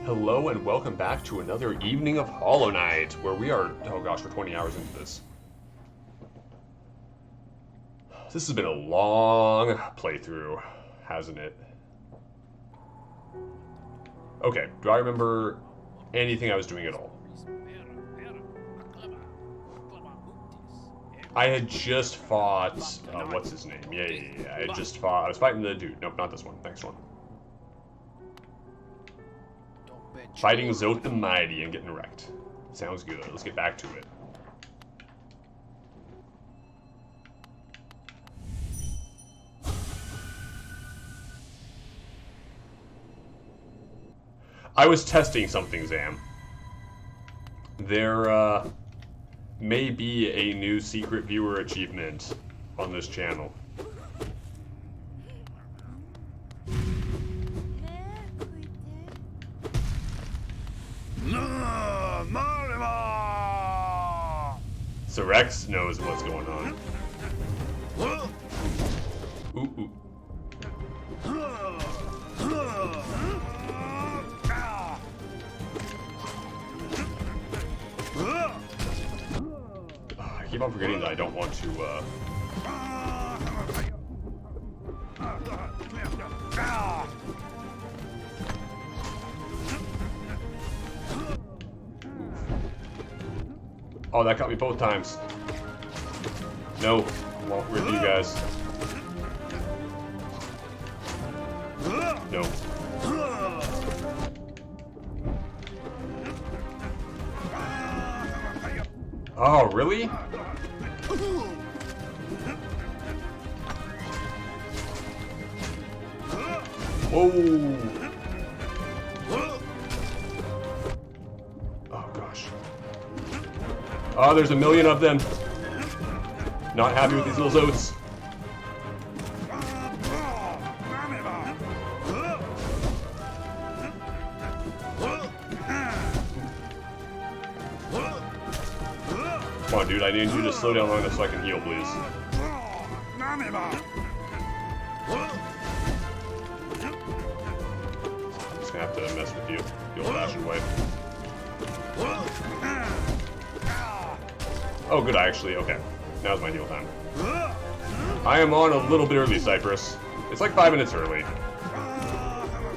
Hello and welcome back to another evening of Hollow Knight, where we are, oh gosh, we're 20 hours into this. This has been a long playthrough, hasn't it? Okay, do I remember anything I was doing at all? I had just fought, what's his name? Yeah. I was fighting the dude. Nope, not this one. Next one. Fighting Zoth the Mighty and getting wrecked. Sounds good. Let's get back to it. I was testing something, Zam. There, may be a new secret viewer achievement on this channel. So Rex knows what's going on. Ooh. I keep on forgetting that I don't want to, Oh, that got me both times. No, won't rid you guys. No. Oh, really? Whoa. Oh, gosh. Oh, there's a million of them. Not happy with these little Zoths. Come on, dude, I need you to slow down long enough so I can heal, please. I'm just gonna have to mess with you the old-fashioned way. Oh, good, okay. Now's my heal time. I am on a little bit early, Cypress. It's like 5 minutes early.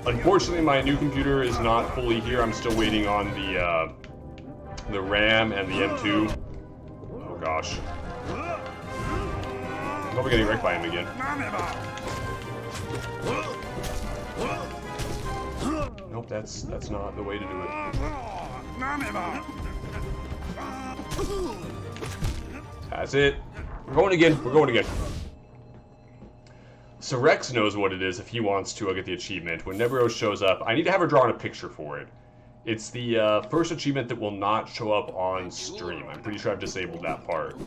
Unfortunately, my new computer is not fully here. I'm still waiting on the RAM and the M2. Oh, gosh. I'm probably getting wrecked by him again. Nope, that's not the way to do it. That's it. We're going again. So Rex knows what it is if he wants to get the achievement. When Neburo shows up, I need to have her draw a picture for it. It's the first achievement that will not show up on stream. I'm pretty sure I've disabled that part.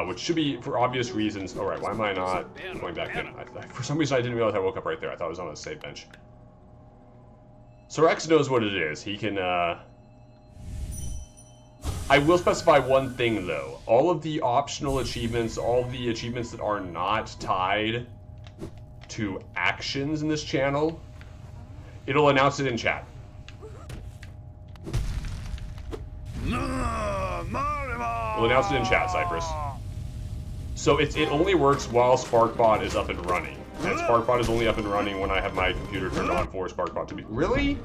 Which should be for obvious reasons. Alright, why am I not going back in? For some reason I didn't realize I woke up right there. I thought I was on a save bench. So Rex knows what it is. He can, I will specify one thing, though. All of the optional achievements, all the achievements that are not tied to actions in this channel, it'll announce it in chat. We'll announce it in chat, Cypress. So it only works while SparkBot is up and running. And SparkBot is only up and running when I have my computer turned on for SparkBot to be... Really?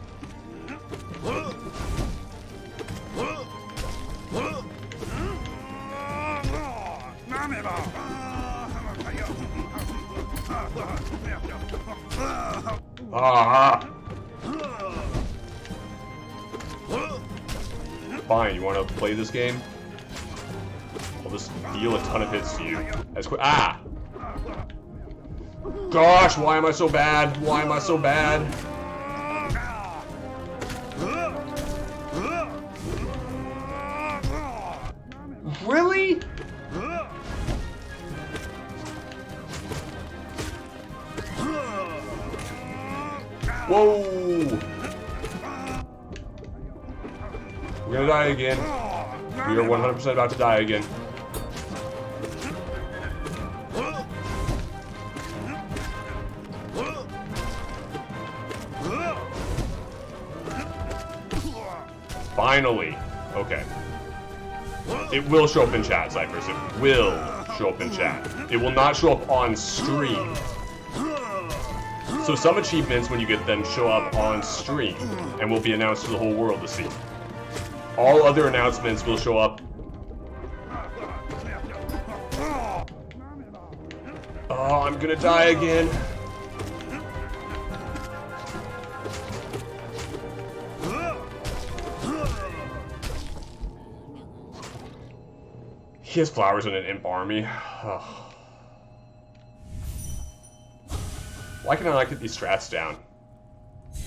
Fine, you want to play this game? I'll just deal a ton of hits to you. As quick. Ah! Gosh, why am I so bad? Why am I so bad? Really? Whoa! We're gonna die again. We are 100% about to die again. Finally. Okay. It will show up in chat, Cypress. It will show up in chat. It will not show up on stream. So some achievements, when you get them, show up on stream and will be announced to the whole world to see. All other announcements will show up. Oh, I'm gonna die again. He has flowers in an imp army. Oh. Why can I not get these strats down?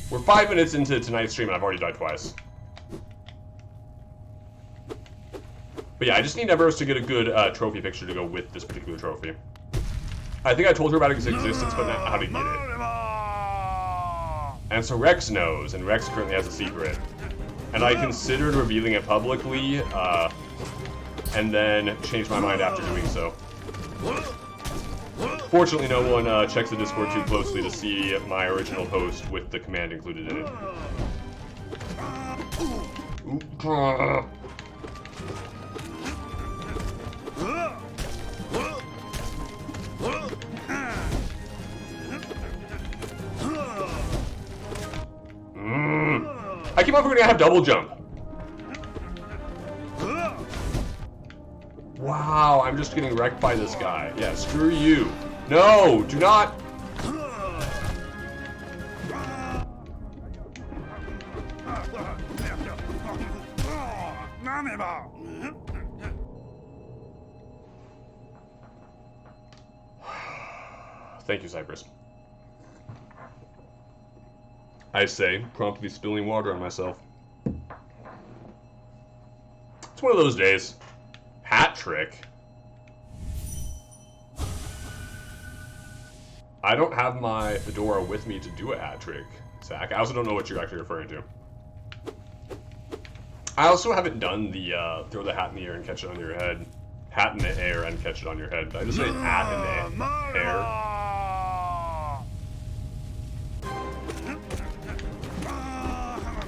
We're 5 minutes into tonight's stream and I've already died twice. But yeah, I just need Neveros to get a good trophy picture to go with this particular trophy. I think I told her about its existence, but not how to get it. And so Rex knows, and Rex currently has a secret. And I considered revealing it publicly, and then changed my mind after doing so. Fortunately, no one checks the Discord too closely to see my original post with the command included in it. I keep on forgetting I have double jump. Wow, I'm just getting wrecked by this guy. Yeah, screw you. No, do not. Thank you, Cypress. I say, promptly spilling water on myself. It's one of those days. Hat trick? I don't have my fedora with me to do a hat trick, Zach. I also don't know what you're actually referring to. I also haven't done the throw the hat in the air and catch it on your head. Hat in the air and catch it on your head. Did I just say hat in the air?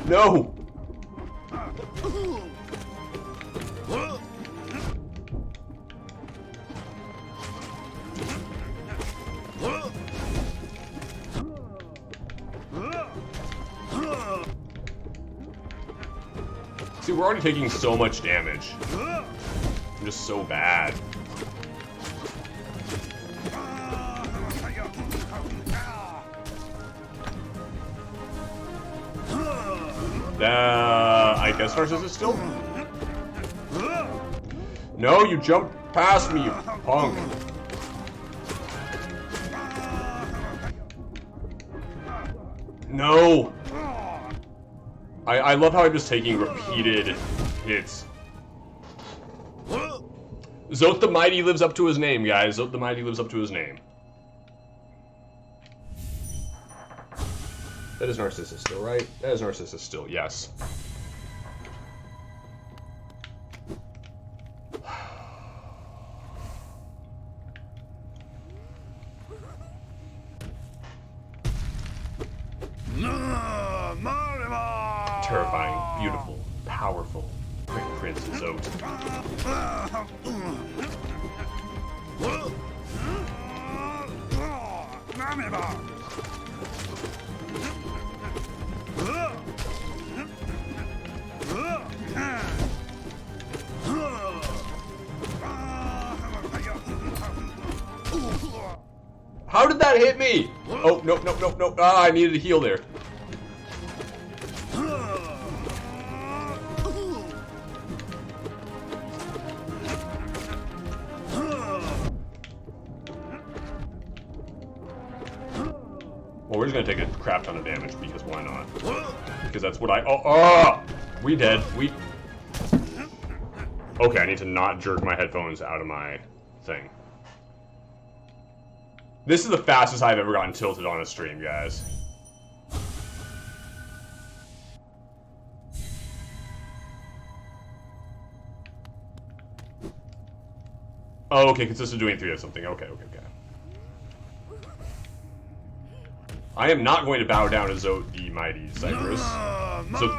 No! See, we're already taking so much damage. I'm just so bad. I guess Narcissus still? No, you jumped past me, you punk. No! I love how I'm just taking repeated hits. Zoth the Mighty lives up to his name, guys. Zoth the Mighty lives up to his name. That is Narcissus still, right? That is Narcissus still, yes. Terrifying, beautiful, powerful, great Prince Zoth. How did that hit me? Oh, no, no, no, no. Ah, I needed to heal there. Well, we're just gonna take a crap ton of damage because why not? Because that's what I. Oh, we dead. We. Okay, I need to not jerk my headphones out of my thing. This is the fastest I've ever gotten tilted on a stream, guys. Oh, okay, consists of doing 3 of something. Okay, okay, okay. I am not going to bow down to Zoth the Mighty, Cypress. So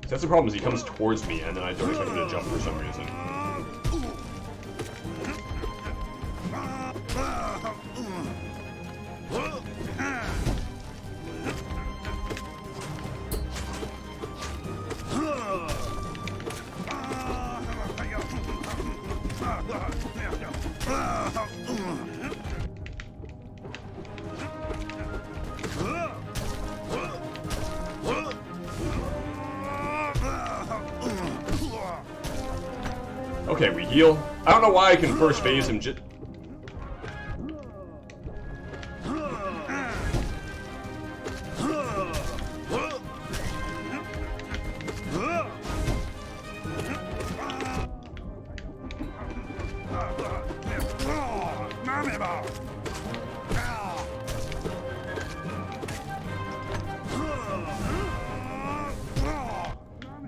That's the problem, is he comes towards me and then I don't expect him to jump for some reason. Okay, we heal. I don't know why I can first phase him just...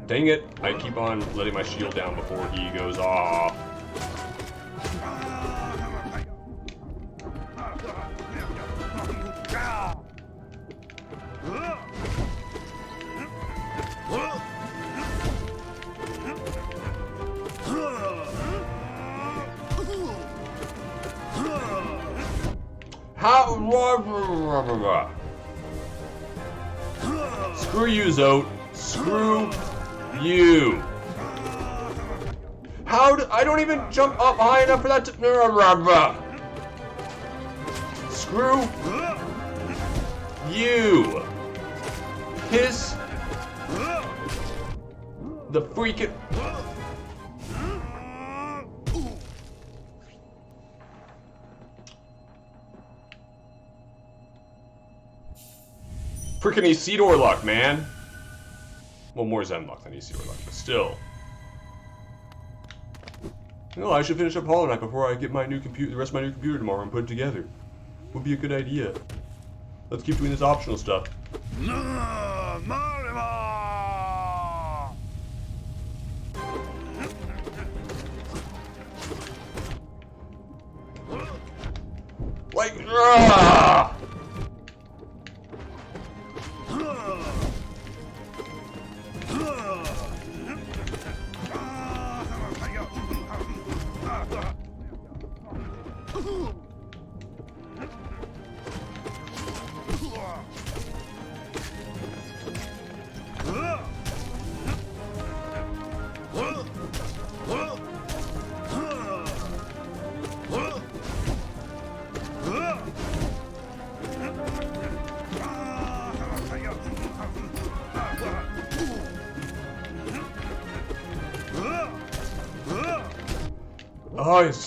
Dang it, I keep on letting my shield down before he goes off. How? Screw you, Zote. Screw you. How do I don't even jump up high enough for that to... Screw you. Kiss the freaking... Freaking Isidore luck, man. Well, more Zen luck than Isidore luck, but still. No, I should finish up Hollow Knight before I get my new computer, the rest of my new computer tomorrow, and put it together. Would be a good idea. Let's keep doing this optional stuff. Like, oh,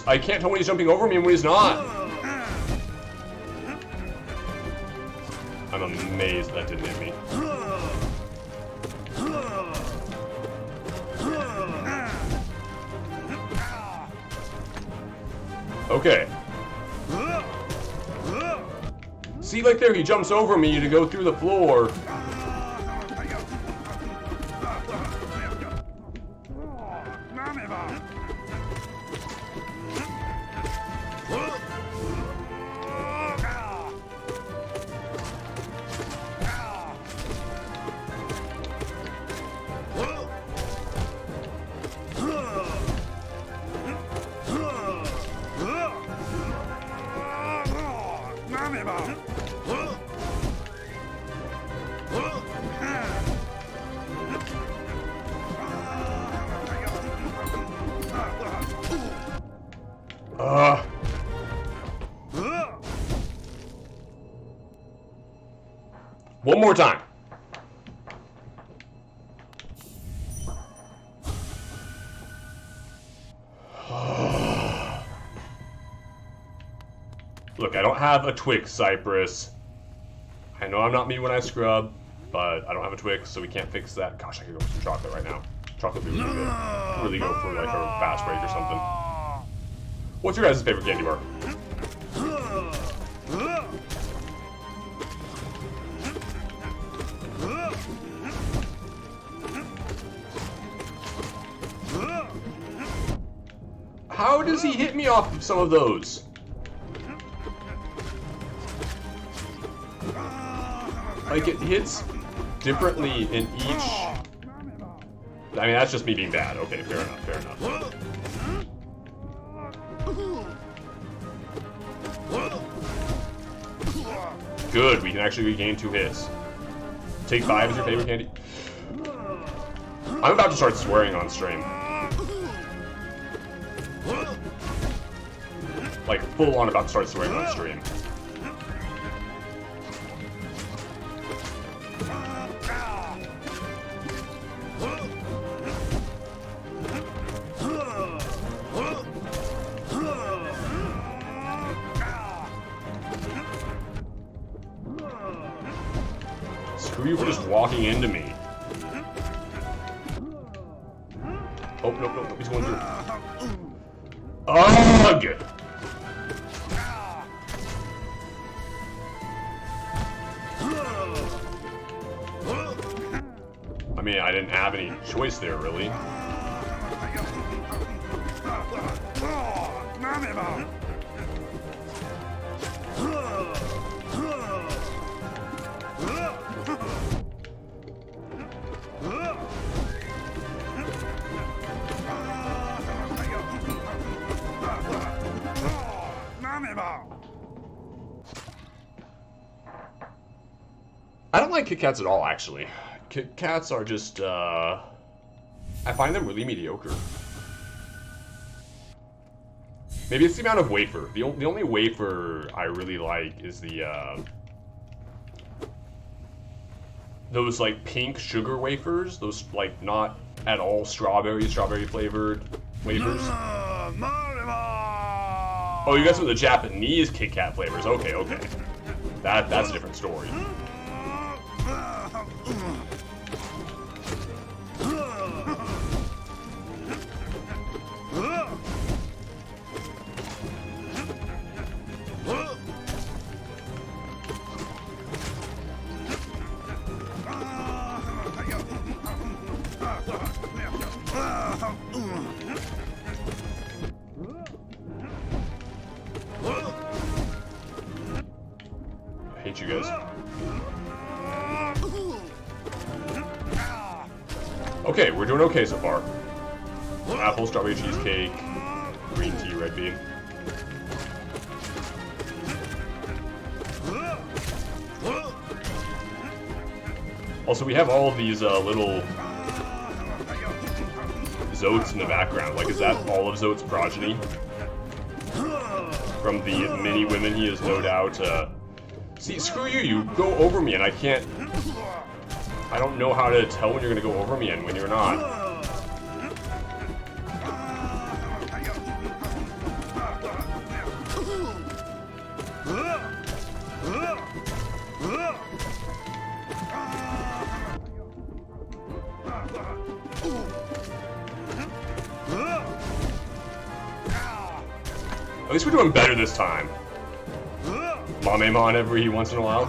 I can't tell when he's jumping over me and when he's not. I'm amazed that didn't hit me. Okay. See, like there, he jumps over me to go through the floor. One more time. Look, I don't have a Twix, Cypress. I know I'm not me when I scrub, but I don't have a Twix, so we can't fix that. Gosh, I could go for some chocolate right now. Chocolate would be really good. Really go for like a fast break or something. What's your guys' favorite candy bar? How does he hit me off of some of those? Like, it hits differently in each I mean, that's just me being bad. Okay, fair enough, fair enough. Good, we can actually regain 2 hits. Take 5 is your favorite candy? I'm about to start swearing on stream. Like, full on about to start swearing on stream. Screw you for just walking into me. Oh, nope, he's going through. Ugh! I mean, I didn't have any choice there, really. I don't like Kit Kats at all, actually. Kit Kats are just, I find them really mediocre. Maybe it's the amount of wafer. The only wafer I really like is the, those, like, pink sugar wafers. Those, like, not at all strawberry flavored wafers. Oh, you guys want the Japanese Kit Kat flavors. Okay. That's a different story. I hate you guys. Okay, we're doing okay so far. Apple, strawberry cheesecake, green tea, red bean. Also, we have all of these little Zotes in the background. Like, is that all of Zote's progeny? From the many women he is no doubt, See, screw you, you go over me and I can't... I don't know how to tell when you're gonna go over me and when you're not. At least we're doing better this time. Mamemon every once in a while.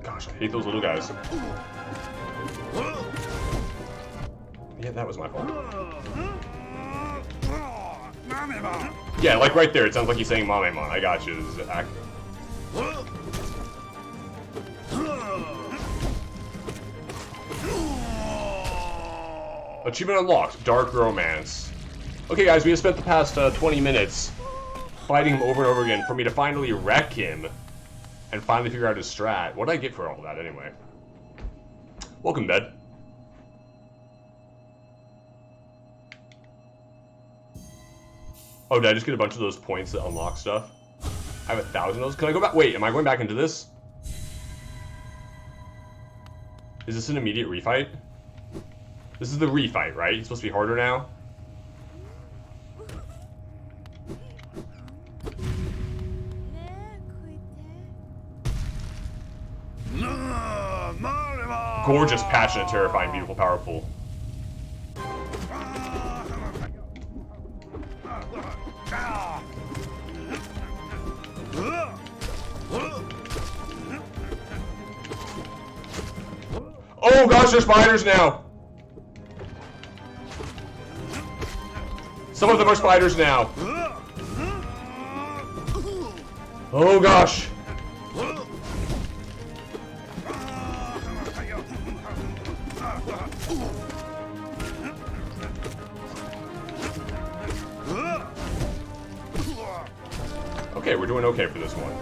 Gosh, I hate those little guys. Yeah, that was my fault. Yeah, like right there, it sounds like he's saying Mamemon. I got you. This is Achievement unlocked, Dark Romance. Okay guys, we have spent the past 20 minutes fighting him over and over again for me to finally wreck him and finally figure out his strat. What did I get for all that anyway? Welcome, Bed. Oh, did I just get a bunch of those points that unlock stuff? I have 1,000 of those. Can I go back? Wait, am I going back into this? Is this an immediate refight? This is the refight, right? It's supposed to be harder now? Gorgeous, passionate, terrifying, beautiful, powerful. Oh gosh, there's spiders now! Some of them are spiders now. Oh gosh. Okay, we're doing okay for this one.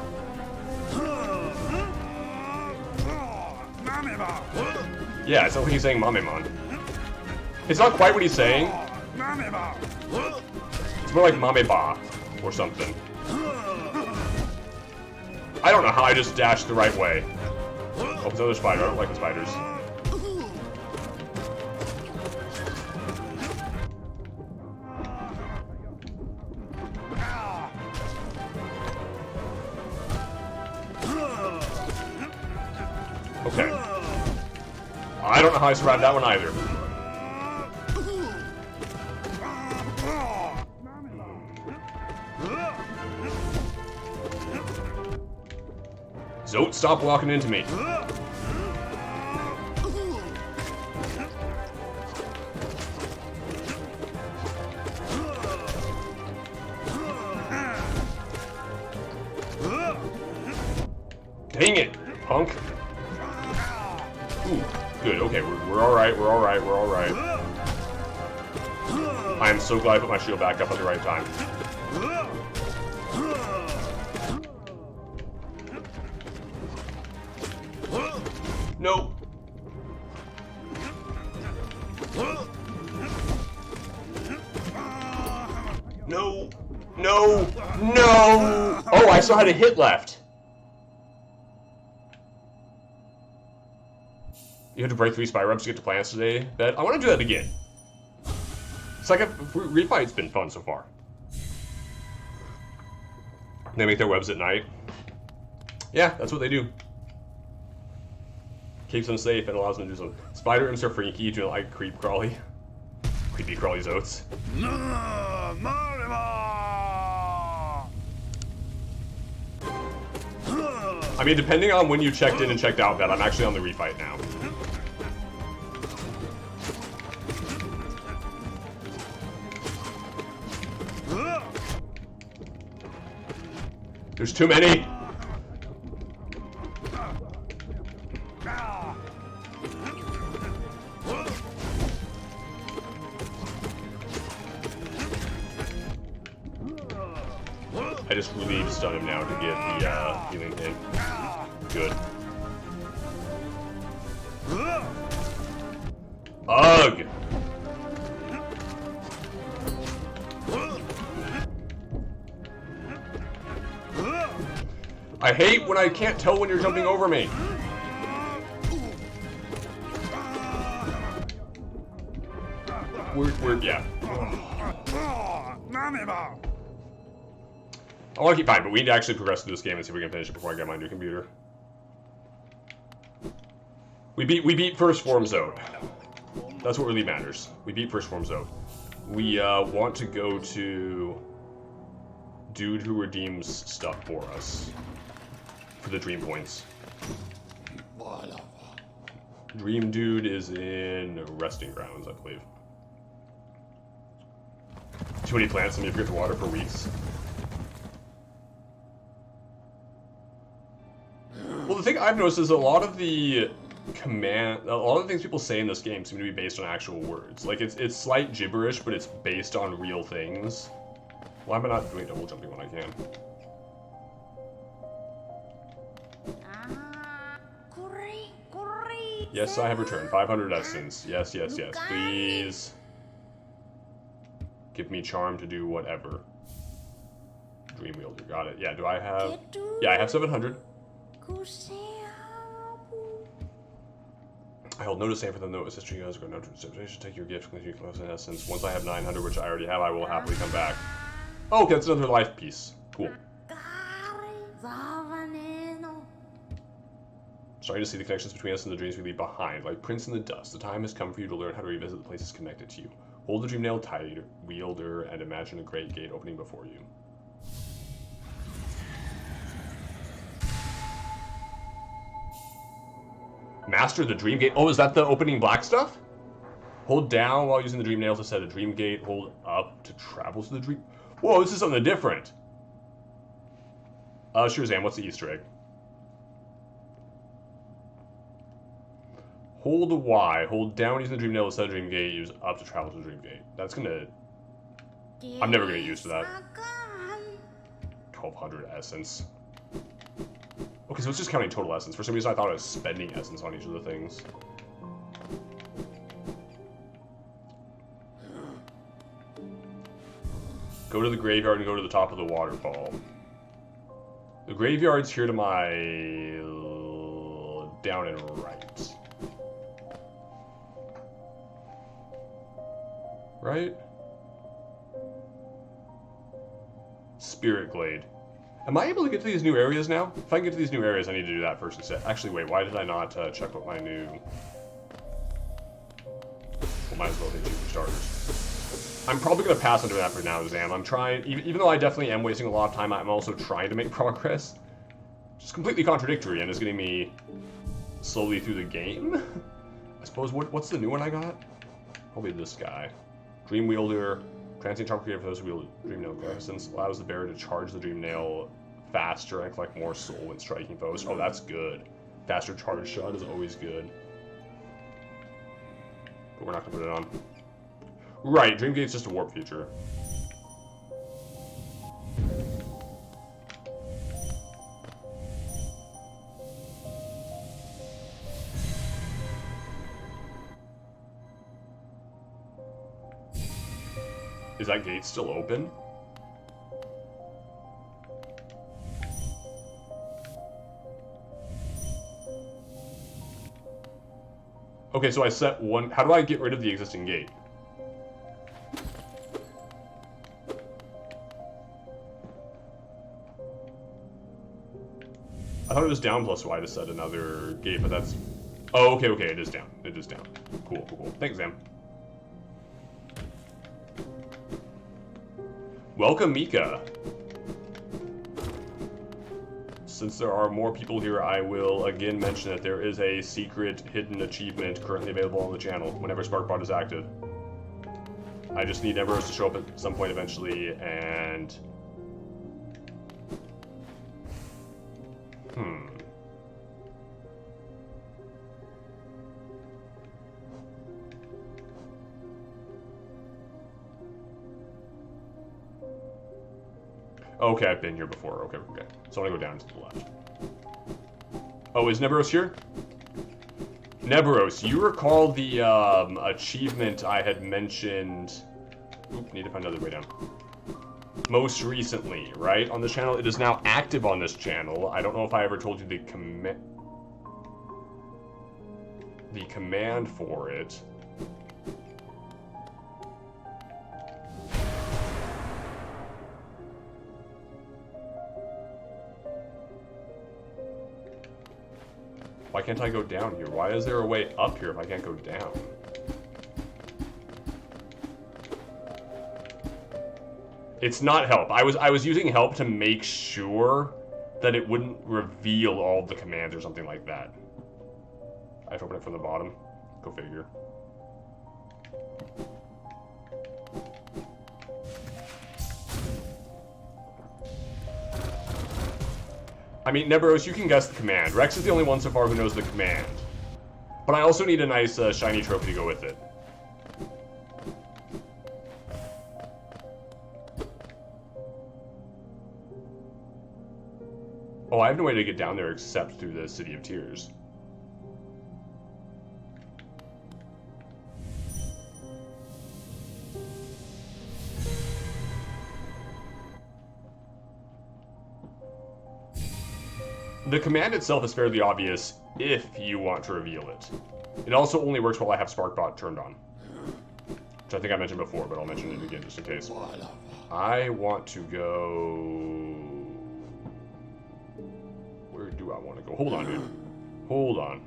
Yeah, it's not like he's saying Mamemon. It's not quite what he's saying. It's more like Mameba or something. I don't know how I just dashed the right way. Oh, it's another spider. I don't like the spiders. Okay. I don't know how I survived that one either. Zote, stop walking into me. Dang it, punk. Ooh, good, okay, we're alright, we're alright, we're alright. I am so glad I put my shield back up at the right time. No. No. No. No. Oh, I still had a hit left. You had to break 3 Spirubs to get to plants today, Bet. I want to do that again. It's like a refight's been fun so far. They make their webs at night. Yeah, that's what they do. Keeps them safe and allows them to do some. Spider imps are freaky. Do you like creep crawly? Creepy crawly Zotes. I mean, depending on when you checked in and checked out, Bet, I'm actually on the refight now. There's too many. I just relieve stun him now to get the healing in. Good. Ugh! I hate when I can't tell when you're jumping over me. Yeah. I want to keep fine, but we need to actually progress through this game and see if we can finish it before I get my new computer. We beat first form Zote. That's what really matters. We beat first form Zote. We want to go to dude who redeems stuff for us for the dream points. Dream dude is in resting grounds, I believe. Too many plants and you forget to water for weeks. Well, the thing I've noticed is a lot of the things people say in this game seem to be based on actual words. Like, it's slight gibberish, but it's based on real things. Why am I not doing double jumping when I can? Yes, I have returned. 500 essence. Yes, yes, yes. Please. Give me charm to do whatever. Dream wielder. Got it. Yeah, do I have... Yeah, I have 700. I hold no disdain for them, though. Assist you guys go no to should take your gift, cleanse your clothes in essence. Once I have 900, which I already have, I will happily come back. Oh, that's another life piece. Cool. Starting to see the connections between us and the dreams we leave behind, like prints in the dust. The time has come for you to learn how to revisit the places connected to you. Hold the dream nail tight, wielder, and imagine a great gate opening before you. Master the dream gate. Oh, is that the opening black stuff? Hold down while using the dream nail to set a dream gate. Hold up to travel to the dream. Whoa, this is something different. Sure, Zam, what's the Easter egg? Hold Y. Hold down using the dream nail to set a dream gate. Use up to travel to the dream gate. That's gonna... I'm never gonna get used to that. 1200 essence. Okay, so it's just counting total essence. For some reason I thought I was spending essence on each of the things. Go to the graveyard and go to the top of the waterfall. The graveyard's here to my... down and right. Right? Spirit Glade. Am I able to get to these new areas now? If I can get to these new areas, I need to do that first instead. Actually, wait, why did I not check what my new... Well, might as well hit you for starters. I'm probably going to pass on doing that for now, Zam. I'm trying, even though I definitely am wasting a lot of time, I'm also trying to make progress. Just completely contradictory and is getting me slowly through the game. I suppose, what's the new one I got? Probably this guy. Dream Wielder. Transient Charm created for those who wield Dream Nail Essence. Allows the bearer to charge the Dream Nail faster and collect more soul when striking foes. Oh, that's good. Faster charge shot is always good. But we're not going to put it on. Right, Dreamgate's just a warp feature. Is that gate still open? Okay, so I set one... How do I get rid of the existing gate? I thought it was down plus Y to set another gate, but that's... Oh, okay, okay, it is down. It is down. Cool, cool, cool. Thanks, Zam. Welcome, Mika. Since there are more people here, I will again mention that there is a secret hidden achievement currently available on the channel whenever SparkBot is active. I just need Neveros to show up at some point eventually, and... Okay, I've been here before. Okay, okay. So I'm gonna go down to the left. Oh, is Neveros here? Neveros, you recall the achievement I had mentioned... Oop, need to find another way down. Most recently, right? On this channel. It is now active on this channel. I don't know if I ever told you the command for it. Why can't I go down here? Why is there a way up here if I can't go down? It's not help. I was using help to make sure that it wouldn't reveal all the commands or something like that. I have to open it from the bottom. Go figure. I mean, Neveros, you can guess the command. Rex is the only one so far who knows the command. But I also need a nice shiny trophy to go with it. Oh, I have no way to get down there except through the City of Tears. The command itself is fairly obvious if you want to reveal it. It also only works while I have SparkBot turned on. Which I think I mentioned before, but I'll mention it again just in case. I want to go... Where do I want to go? Hold on, dude. Hold on.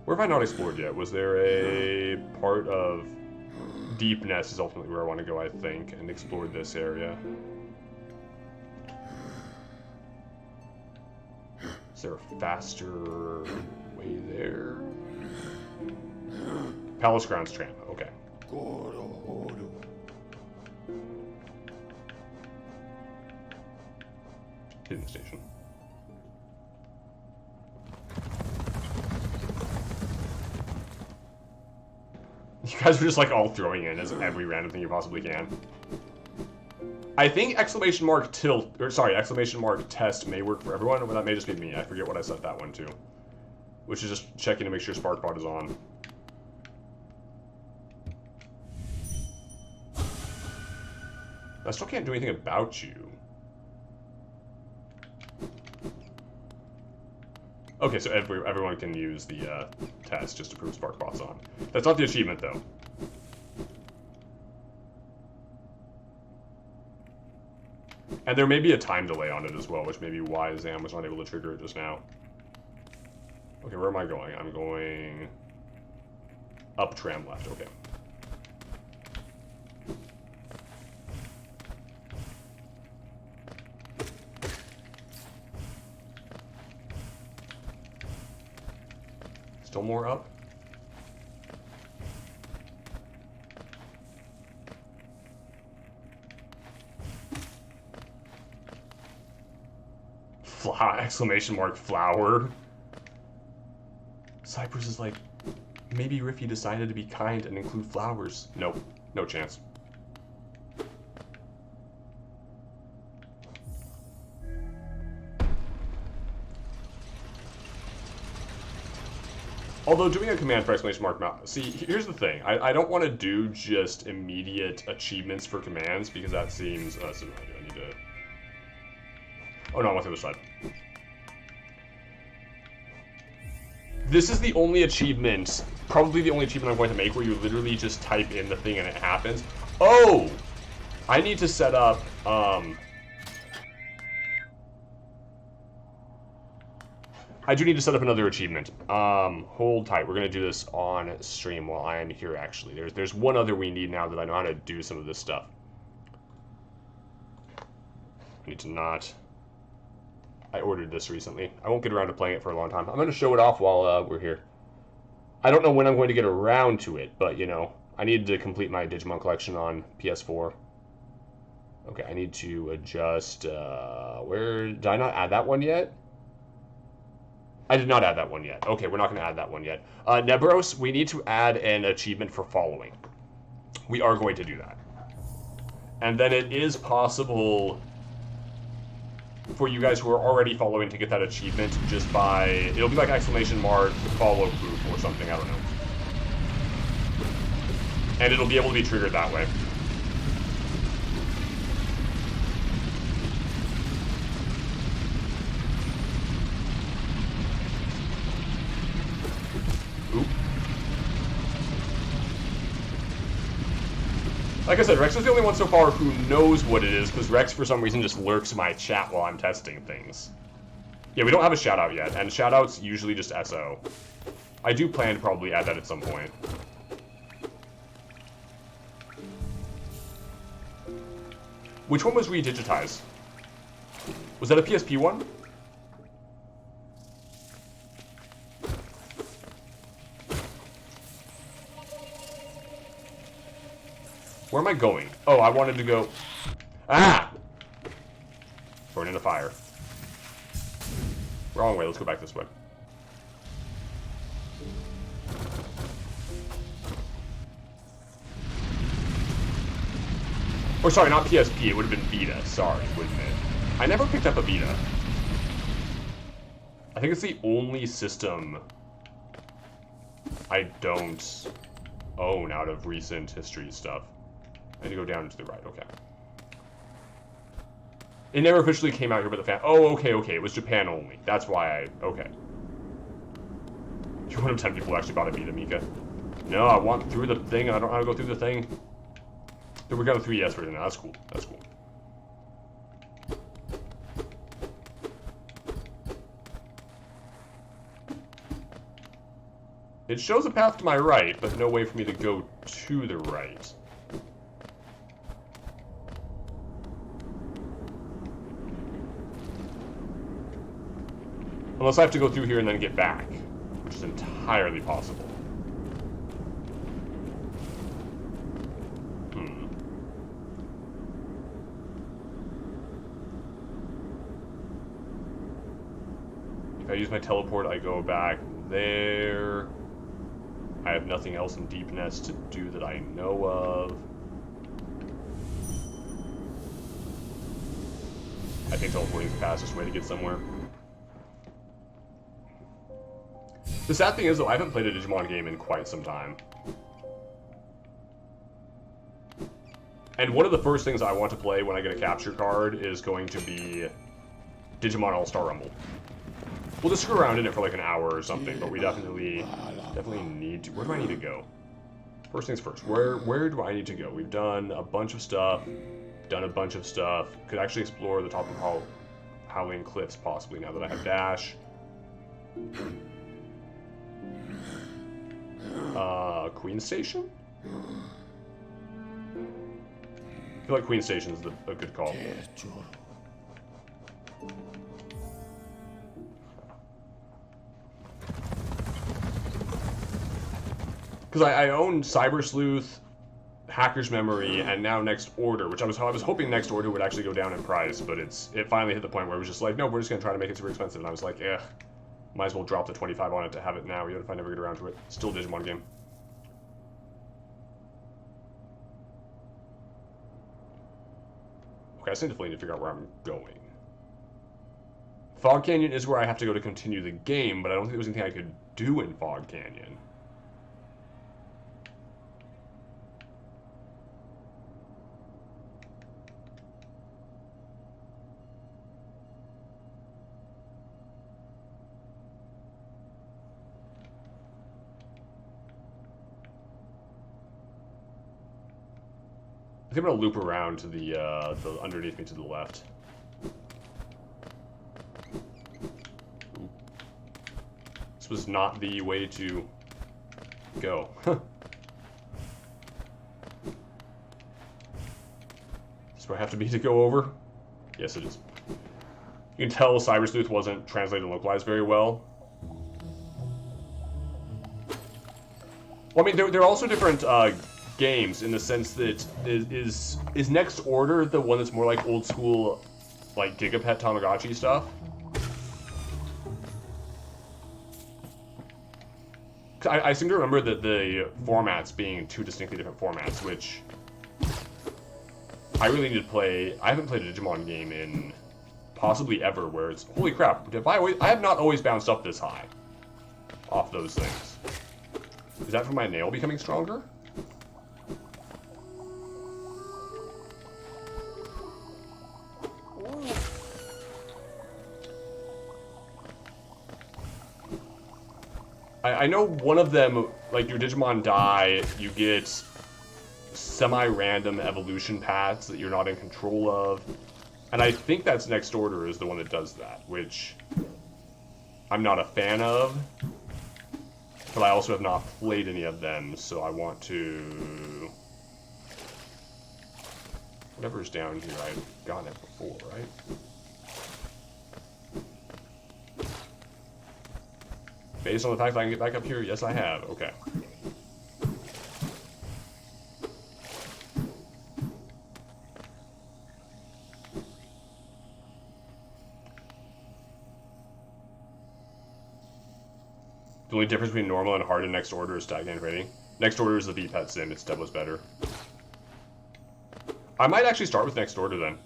Where have I not explored yet? Was there a part of Deep Nest is ultimately where I want to go, I think, and explore this area. Is there a faster way there? Palace Grounds tram, okay. Hidden station. You guys are just like all throwing in as every random thing you possibly can. I think exclamation mark tilt, or sorry, exclamation mark test may work for everyone, but that may just be me. I forget what I set that one to. Which is just checking to make sure SparkBot is on. I still can't do anything about you. Okay, so everyone can use the test just to prove SparkBot's on. That's not the achievement, though. And there may be a time delay on it as well, which may be why Zam was not able to trigger it just now. Okay, where am I going? I'm going up tram left, okay. Still more up? Exclamation mark flower. Cypress is like, maybe Riffy decided to be kind and include flowers. Nope, no chance. Although doing a command for exclamation mark mount, see, here's the thing. I don't want to do just immediate achievements for commands because that seems, that's what I need to, oh no, I want the other side. This is the only achievement, probably the only achievement I'm going to make where you literally just type in the thing and it happens. Oh! I need to set up, I do need to set up another achievement. Hold tight. We're going to do this on stream while I am here, actually. There's one other we need now that I know how to do some of this stuff. I need to not... I ordered this recently. I won't get around to playing it for a long time. I'm going to show it off while we're here. I don't know when I'm going to get around to it, but, you know, I needed to complete my Digimon collection on PS4. Okay, I need to adjust... where... Did I not add that one yet? I did not add that one yet. Okay, we're not going to add that one yet. Nebros, we need to add an achievement for following. We are going to do that. And then it is possible for you guys who are already following to get that achievement just by... It'll be like exclamation mark follow proof or something, I don't know. And it'll be able to be triggered that way. Oop. Like I said, Rex is the only one so far who knows what it is, because Rex, for some reason, just lurks in my chat while I'm testing things. Yeah, we don't have a shout-out yet, and shout-out's usually just SO. I do plan to probably add that at some point. Which one was redigitized? Was that a PSP one? Where am I going? Oh, I wanted to go... Ah! Burn in the fire. Wrong way, let's go back this way. Or sorry, not PSP, it would have been Vita, sorry, wouldn't it? I never picked up a Vita. I think it's the only system I don't own out of recent history stuff. I need to go down to the right, okay. It never officially came out here by the fan. Oh, okay, it was Japan only. That's why I, okay. You're one of 10 people who actually bought a Vita, Mika. No, I want through the thing, I don't know how to go through the thing. Then we got a 3DS version now, that's cool, that's cool. It shows a path to my right, but no way for me to go to the right. Unless I have to go through here and then get back, which is entirely possible. If I use my teleport, I go back there. I have nothing else in Deep Nest to do that I know of. I think teleporting is the fastest way to get somewhere. The sad thing is, though, I haven't played a Digimon game in quite some time. And one of the first things I want to play when I get a capture card is going to be Digimon All-Star Rumble. We'll just screw around in it for like an hour or something, but we definitely need to. Where do I need to go? First things first. Where do I need to go? We've done a bunch of stuff. Could actually explore the top of Howling Cliffs possibly now that I have dash. Queen Station? I feel like Queen Station is a good call. Because I own Cyber Sleuth, Hacker's Memory, and now Next Order, which I was hoping Next Order would actually go down in price, but it finally hit the point where it was just like, no, we're just going to try to make it super expensive, and I was like, eh, might as well drop the 25 on it to have it now, even if I never get around to it. Still a Digimon game. Okay, I still need to figure out where I'm going. Fog Canyon is where I have to go to continue the game, but I don't think there was anything I could do in Fog Canyon. I think I'm gonna loop around to the underneath me to the left. Ooh. This was not the way to go. This is where I have to be to go over? Yes, it is. You can tell Cyber Sleuth wasn't translated and localized very well. Well, I mean, they're also different games in the sense that is Next Order the one that's more like old school, like Gigapet Tamagotchi stuff? I seem to remember that the formats being two distinctly different formats, which I really need to play. I haven't played a Digimon game in possibly ever where it's, holy crap, I have not always bounced up this high off those things. Is that from my nail becoming stronger? I know one of them, like your Digimon die, you get semi-random evolution paths that you're not in control of. And I think that's Next Order is the one that does that, which I'm not a fan of. But I also have not played any of them, so I want to... Whatever's down here, I've gotten it before, right? Based on the fact that I can get back up here, yes I have. Okay. The only difference between normal and hard in Next Order is stagnant rating. Next Order is the V-Pet sim, it's Deadless better. I might actually start with Next Order then.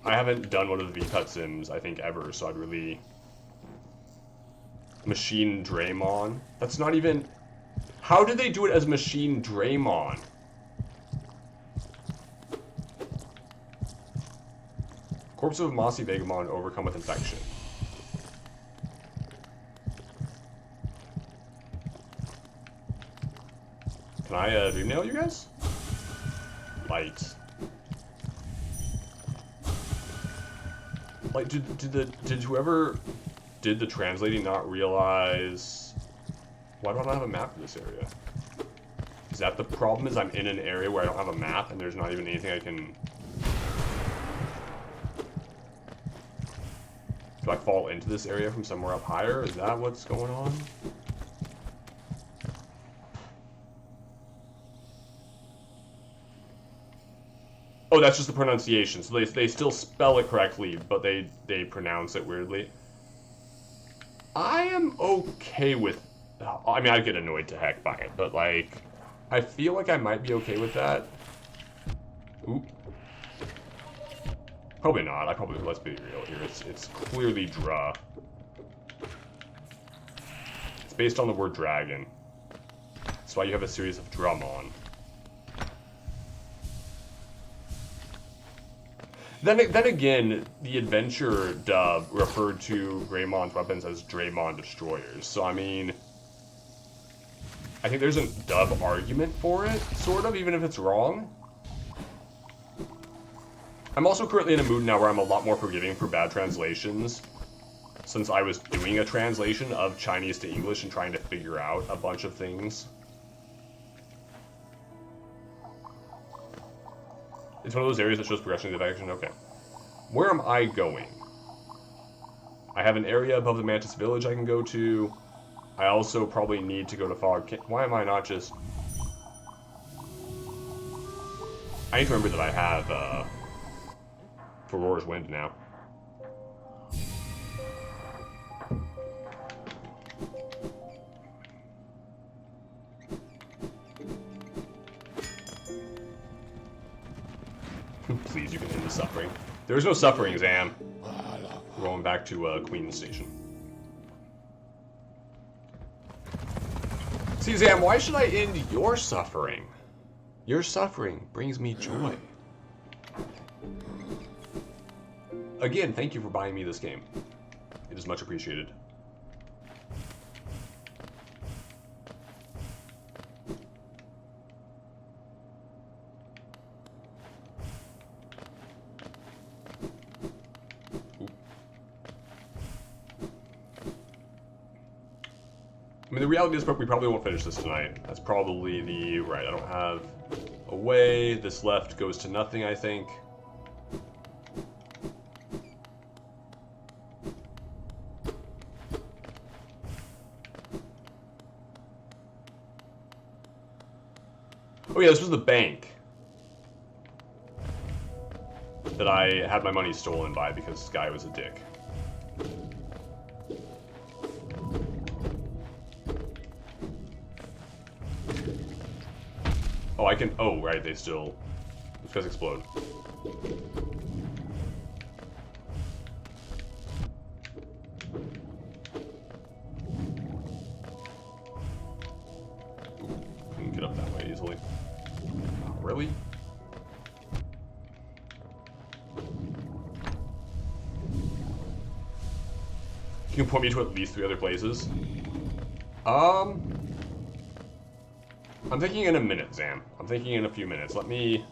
I haven't done one of the V-Pet sims, I think, ever, so I'd really... Machine Draymon? That's not even... How did they do it as Machine Draymon? Corpse of Mossy Vegamon overcome with infection. Can I dream nail you guys? Light. Like, did whoever did the translating not realize... Why do I not have a map for this area? Is that the problem, is I'm in an area where I don't have a map and there's not even anything I can... Do I fall into this area from somewhere up higher? Is that what's going on? Oh, that's just the pronunciation. So they still spell it correctly, but they pronounce it weirdly. I am okay with... I mean, I'd get annoyed to heck by it, but, like... I feel like I might be okay with that. Ooh. Probably not. Let's be real here. It's clearly Dra. It's based on the word dragon. That's why you have a series of Dramon. Then again, the adventure dub referred to Greymon's weapons as Draymon Destroyers. So, I mean... I think there's a dub argument for it, sort of, even if it's wrong. I'm also currently in a mood now where I'm a lot more forgiving for bad translations, since I was doing a translation of Chinese to English and trying to figure out a bunch of things. It's one of those areas that shows progression in the action. Okay. Where am I going? I have an area above the Mantis Village I can go to. I also probably need to go to Fog Camp. Why am I not just... I need to remember that I have, Aurora's Wind now. Please, you can end the suffering. There is no suffering, Zam. We're going back to Queen's Station. See, Zam, why should I end your suffering? Your suffering brings me joy. Again, thank you for buying me this game. It is much appreciated. Ooh. I mean, the reality is we probably won't finish this tonight. That's probably the... Right, I don't have a way. This left goes to nothing, I think. Oh yeah, this was the bank that I had my money stolen by because this guy was a dick. Oh, I can... Oh, right, they still... Those guys explode. Can get up that way easily. Oh, really? You can point me to at least 3 other places. I'm thinking in a minute, Zam. I'm thinking in a few minutes. Let me...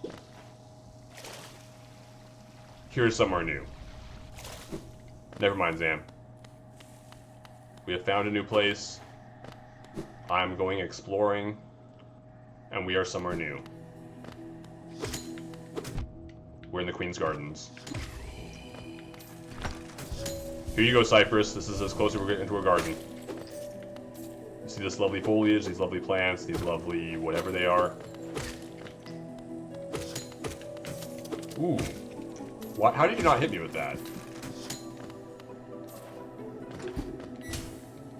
Here's somewhere new. Never mind, Zam. We have found a new place. I'm going exploring. And we are somewhere new. We're in the Queen's Gardens. Here you go, Cypress. This is as close as we're getting into a garden. You see this lovely foliage, these lovely plants, these lovely whatever they are. Ooh. What? How did you not hit me with that?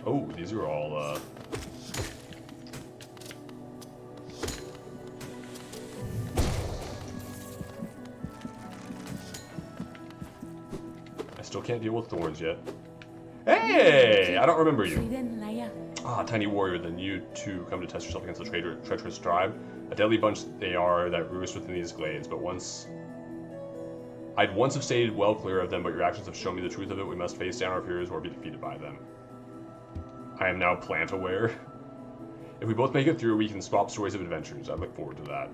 Oh, these are all, I still can't deal with thorns yet. Hey! I don't remember you. Ah, tiny warrior, then you too come to test yourself against the treacherous tribe. A deadly bunch they are that roost within these glades, but I'd once have stayed well clear of them, but your actions have shown me the truth of it. We must face down our fears or be defeated by them. I am now plant aware. If we both make it through, we can swap stories of adventures. I look forward to that.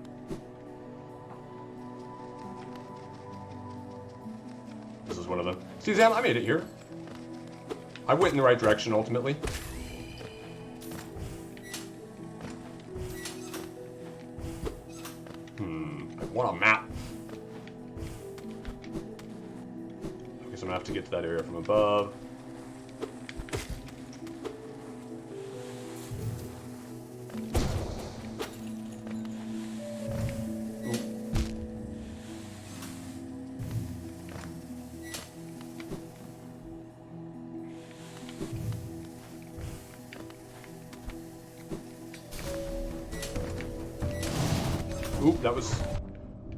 This is one of them. See, Zam, I made it here. I went in the right direction, ultimately. I want a map. Okay, so gonna have to get to that area from above. Ooh, that was...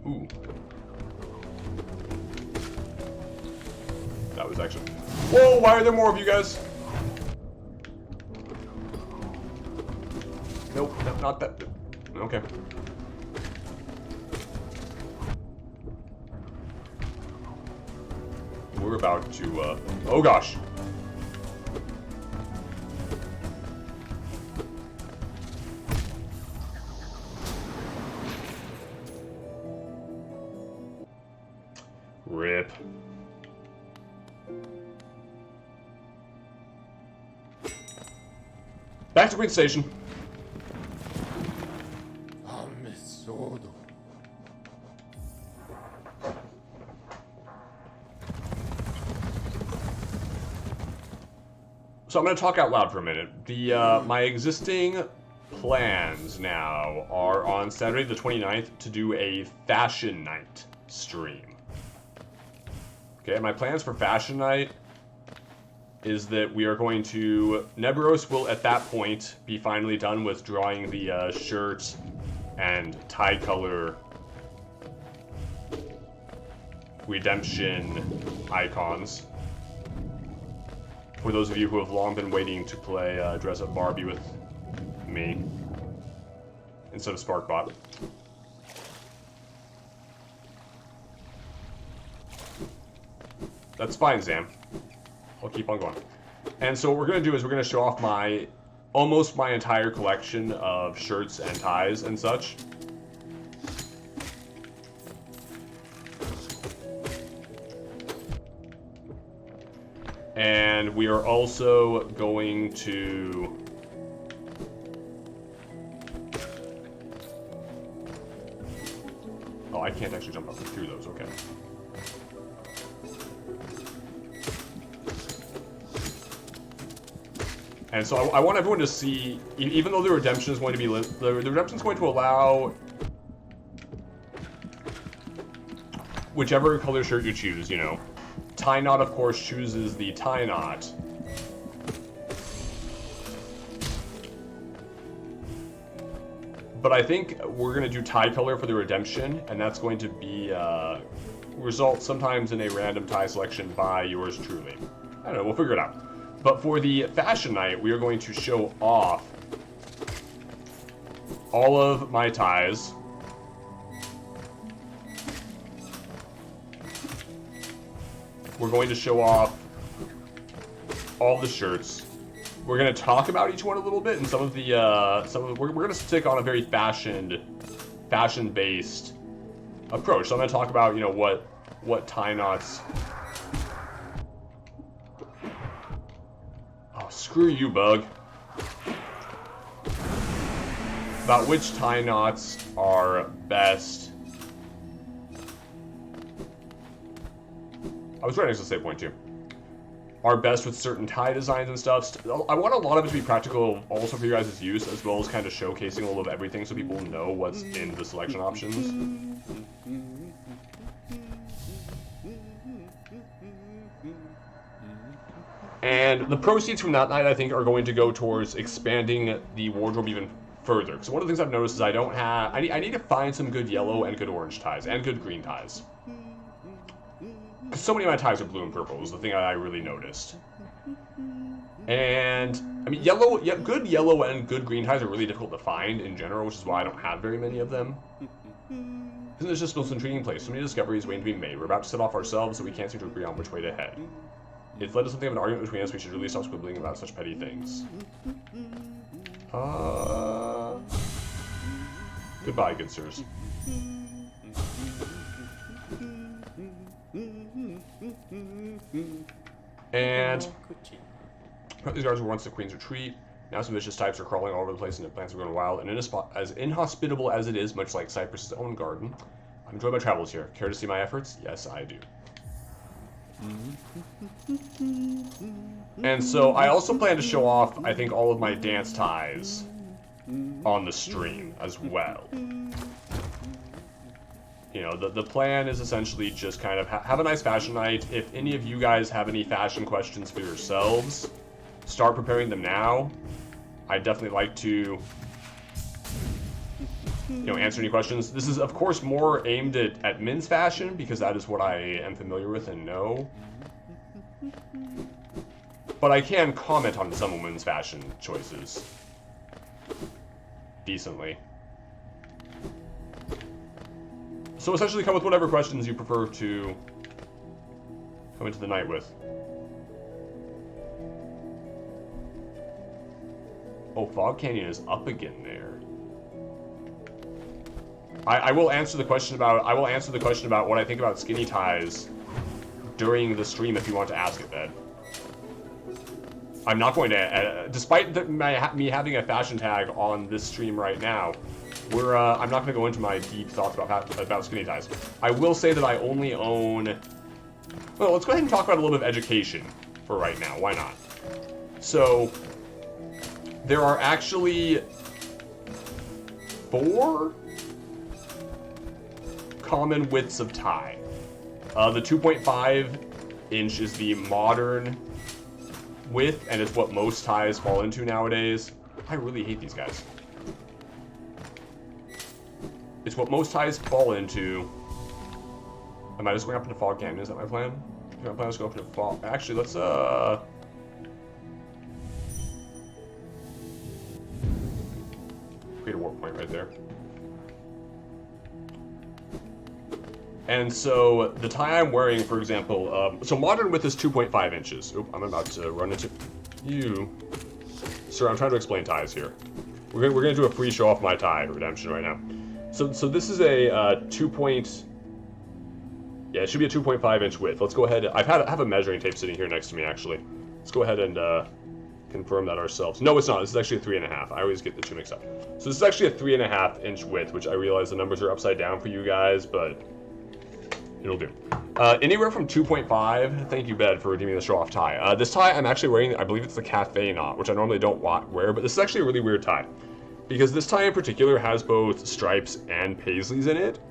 Ooh. That was actually... Whoa, why are there more of you guys? Nope, not that... Okay. We're about to, Oh gosh! Rip. Back to Queen Station. So I'm going to talk out loud for a minute. My existing plans now are on Saturday the 29th to do a Fashion Night stream. Okay, my plans for Fashion Night is that we are going to... Neburos will, at that point, be finally done with drawing the shirt and tie color redemption icons. For those of you who have long been waiting to play Dress Up Barbie with me instead of Sparkbot. That's fine, Zam. I'll keep on going. And so what we're going to do is we're going to show off almost my entire collection of shirts and ties and such. And we are also going to... Oh, I can't actually jump up through those, okay. And so I want everyone to see, even though the redemption is going to be the redemption is going to allow whichever color shirt you choose, you know. Tie Knot, of course, chooses the tie knot. But I think we're going to do tie color for the redemption, and that's going to be result sometimes in a random tie selection by yours truly. I don't know, we'll figure it out. But for the Fashion Night, we are going to show off all of my ties. We're going to show off all the shirts. We're going to talk about each one a little bit, and we're going to stick on a very fashion-based approach. So I'm going to talk about, you know, what tie knots. Oh, screw you, bug. About which tie knots are best. I was right next to save point too. Are best with certain tie designs and stuff. I want a lot of it to be practical also for you guys' use, as well as kind of showcasing a little of everything so people know what's in the selection options. And the proceeds from that night, I think, are going to go towards expanding the wardrobe even further. So one of the things I've noticed is I need to find some good yellow and good orange ties, and good green ties. Because so many of my ties are blue and purple, is the thing I really noticed. And, I mean, good yellow and good green ties are really difficult to find in general, which is why I don't have very many of them. Because there's just most intriguing place. So many discoveries waiting to be made. We're about to set off ourselves, so we can't seem to agree on which way to head. It's led to something of an argument between us. We should really stop squibbling about such petty things. Goodbye, good sirs. And these guards were once the Queen's retreat. Now some vicious types are crawling all over the place and the plants are going wild. And as inhospitable as it is, much like Cyprus's own garden, I'm enjoying my travels here. Care to see my efforts? Yes, I do. And so I also plan to show off, I think, all of my dance ties on the stream as well. You know, the plan is essentially just kind of have a nice fashion night. If any of you guys have any fashion questions for yourselves, start preparing them now. I'd definitely like to, you know, answer any questions. This is, of course, more aimed at men's fashion because that is what I am familiar with and know. But I can comment on some women's fashion choices decently. So essentially come with whatever questions you prefer to come into the night with. Oh, Fog Canyon is up again there. I will answer the question about what I think about skinny ties during the stream if you want to ask it, Ben. I'm not going to, despite me having a fashion tag on this stream right now, I'm not going to go into my deep thoughts about skinny ties. I will say that I only own... Well, let's go ahead and talk about a little bit of education for right now. Why not? So, there are actually 4 common widths of tie. The 2.5 inch is the modern width, and it's what most ties fall into nowadays. I really hate these guys. It's what most ties fall into. Am I just going up into Fog Canyon? Is that my plan? My plan is to go up into Fog... Actually, let's, create a warp point right there. And so, the tie I'm wearing, for example, so modern width is 2.5 inches. Oop, I'm about to run into you. Sir, I'm trying to explain ties here. We're gonna do a free show off my tie redemption right now. So this is a yeah, it should be a 2.5 inch width. Let's go ahead. I have a measuring tape sitting here next to me, actually. Let's go ahead and confirm that ourselves. No, it's not. This is actually a 3.5. I always get the two mixed up. So this is actually a 3.5 inch width, which I realize the numbers are upside down for you guys, but it'll do. Anywhere from 2.5. Thank you, Bed, for redeeming the show off tie. This tie I'm actually wearing, I believe it's the Cafe Knot, which I normally don't wear, but this is actually a really weird tie. Because this tie in particular has both stripes and paisleys in it.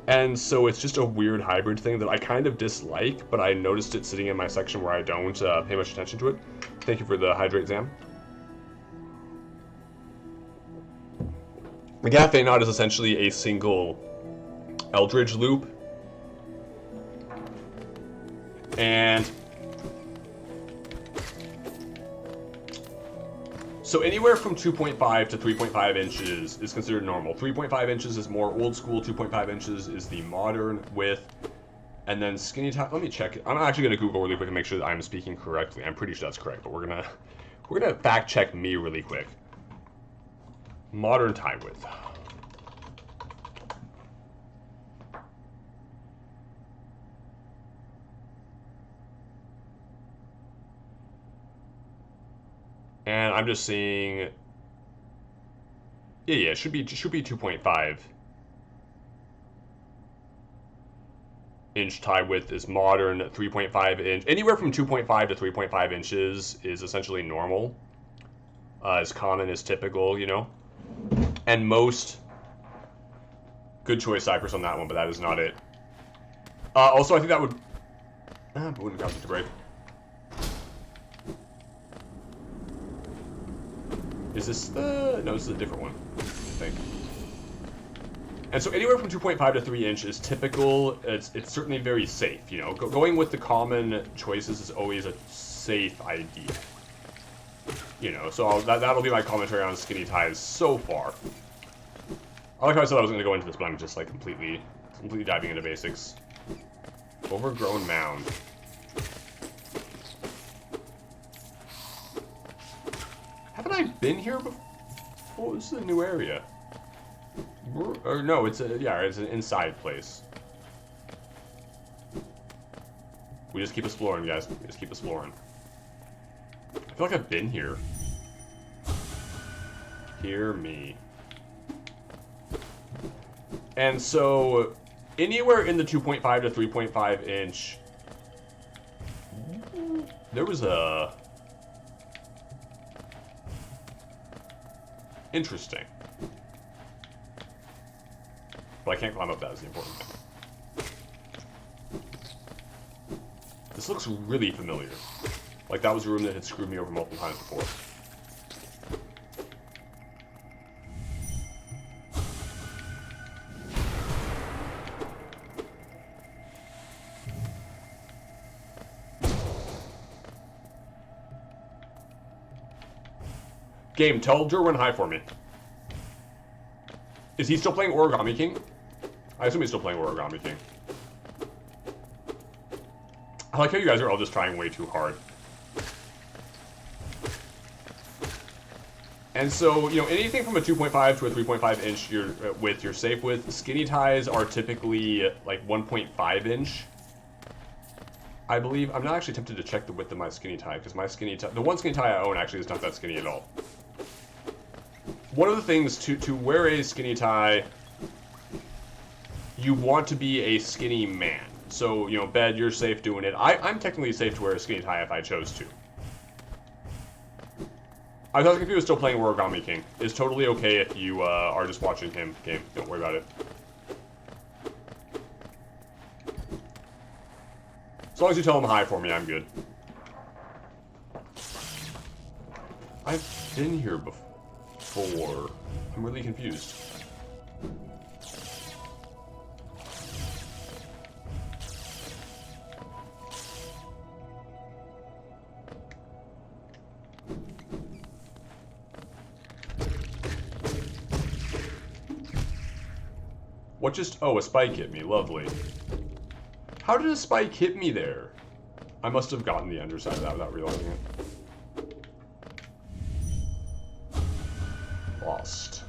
And so it's just a weird hybrid thing that I kind of dislike, but I noticed it sitting in my section where I don't pay much attention to it. Thank you for the hydrate, Zam. The Cafe Knot is essentially a single Eldridge loop. And so anywhere from 2.5 to 3.5 inches is considered normal. 3.5 inches is more old school, 2.5 inches is the modern width. And then skinny tie, let me check it. I'm actually gonna Google really quick and make sure that I'm speaking correctly. I'm pretty sure that's correct, but we're gonna fact check me really quick. Modern tie width. And I'm just seeing, yeah, it should be 2.5 inch tie width is modern. 3.5 inch, anywhere from 2.5 to 3.5 inches is essentially normal, as common as typical, you know. And most, good choice, Cypress, on that one, but that is not it. Also, I think that wouldn't count to break. Is this the... No, this is a different one, I think. And so anywhere from 2.5 to 3 inch is typical. It's certainly very safe, you know. Going with the common choices is always a safe idea. You know, so that'll be my commentary on skinny ties so far. I like how I said I was going to go into this, but I'm just like completely diving into basics. Overgrown mound. Haven't I been here before? Oh, this is a new area. Or no, it's an inside place. We just keep exploring, guys. We just keep exploring. I feel like I've been here. Hear me. And so, anywhere in the 2.5 to 3.5 inch There was a... Interesting. But I can't climb up that is the important thing. This looks really familiar. Like that was a room that had screwed me over multiple times before. Game, tell Joe run high for me. Is he still playing Origami King? I assume he's still playing Origami King. I like how you guys are all just trying way too hard. And so, you know, anything from a 2.5 to a 3.5 inch width you're safe with. Skinny ties are typically like 1.5 inch. I believe. I'm not actually tempted to check the width of my skinny tie because my skinny tie, the one skinny tie I own actually is not that skinny at all. One of the things to wear a skinny tie, you want to be a skinny man. So, you know, Bed, you're safe doing it. I'm technically safe to wear a skinny tie if I chose to. I was asking if he was still playing Origami King. It's totally okay if you are just watching him game. Don't worry about it. As long as you tell him hi for me, I'm good. I've been here before. I'm really confused. What just... Oh, a spike hit me. Lovely. How did a spike hit me there? I must have gotten the underside of that without realizing it. Lost.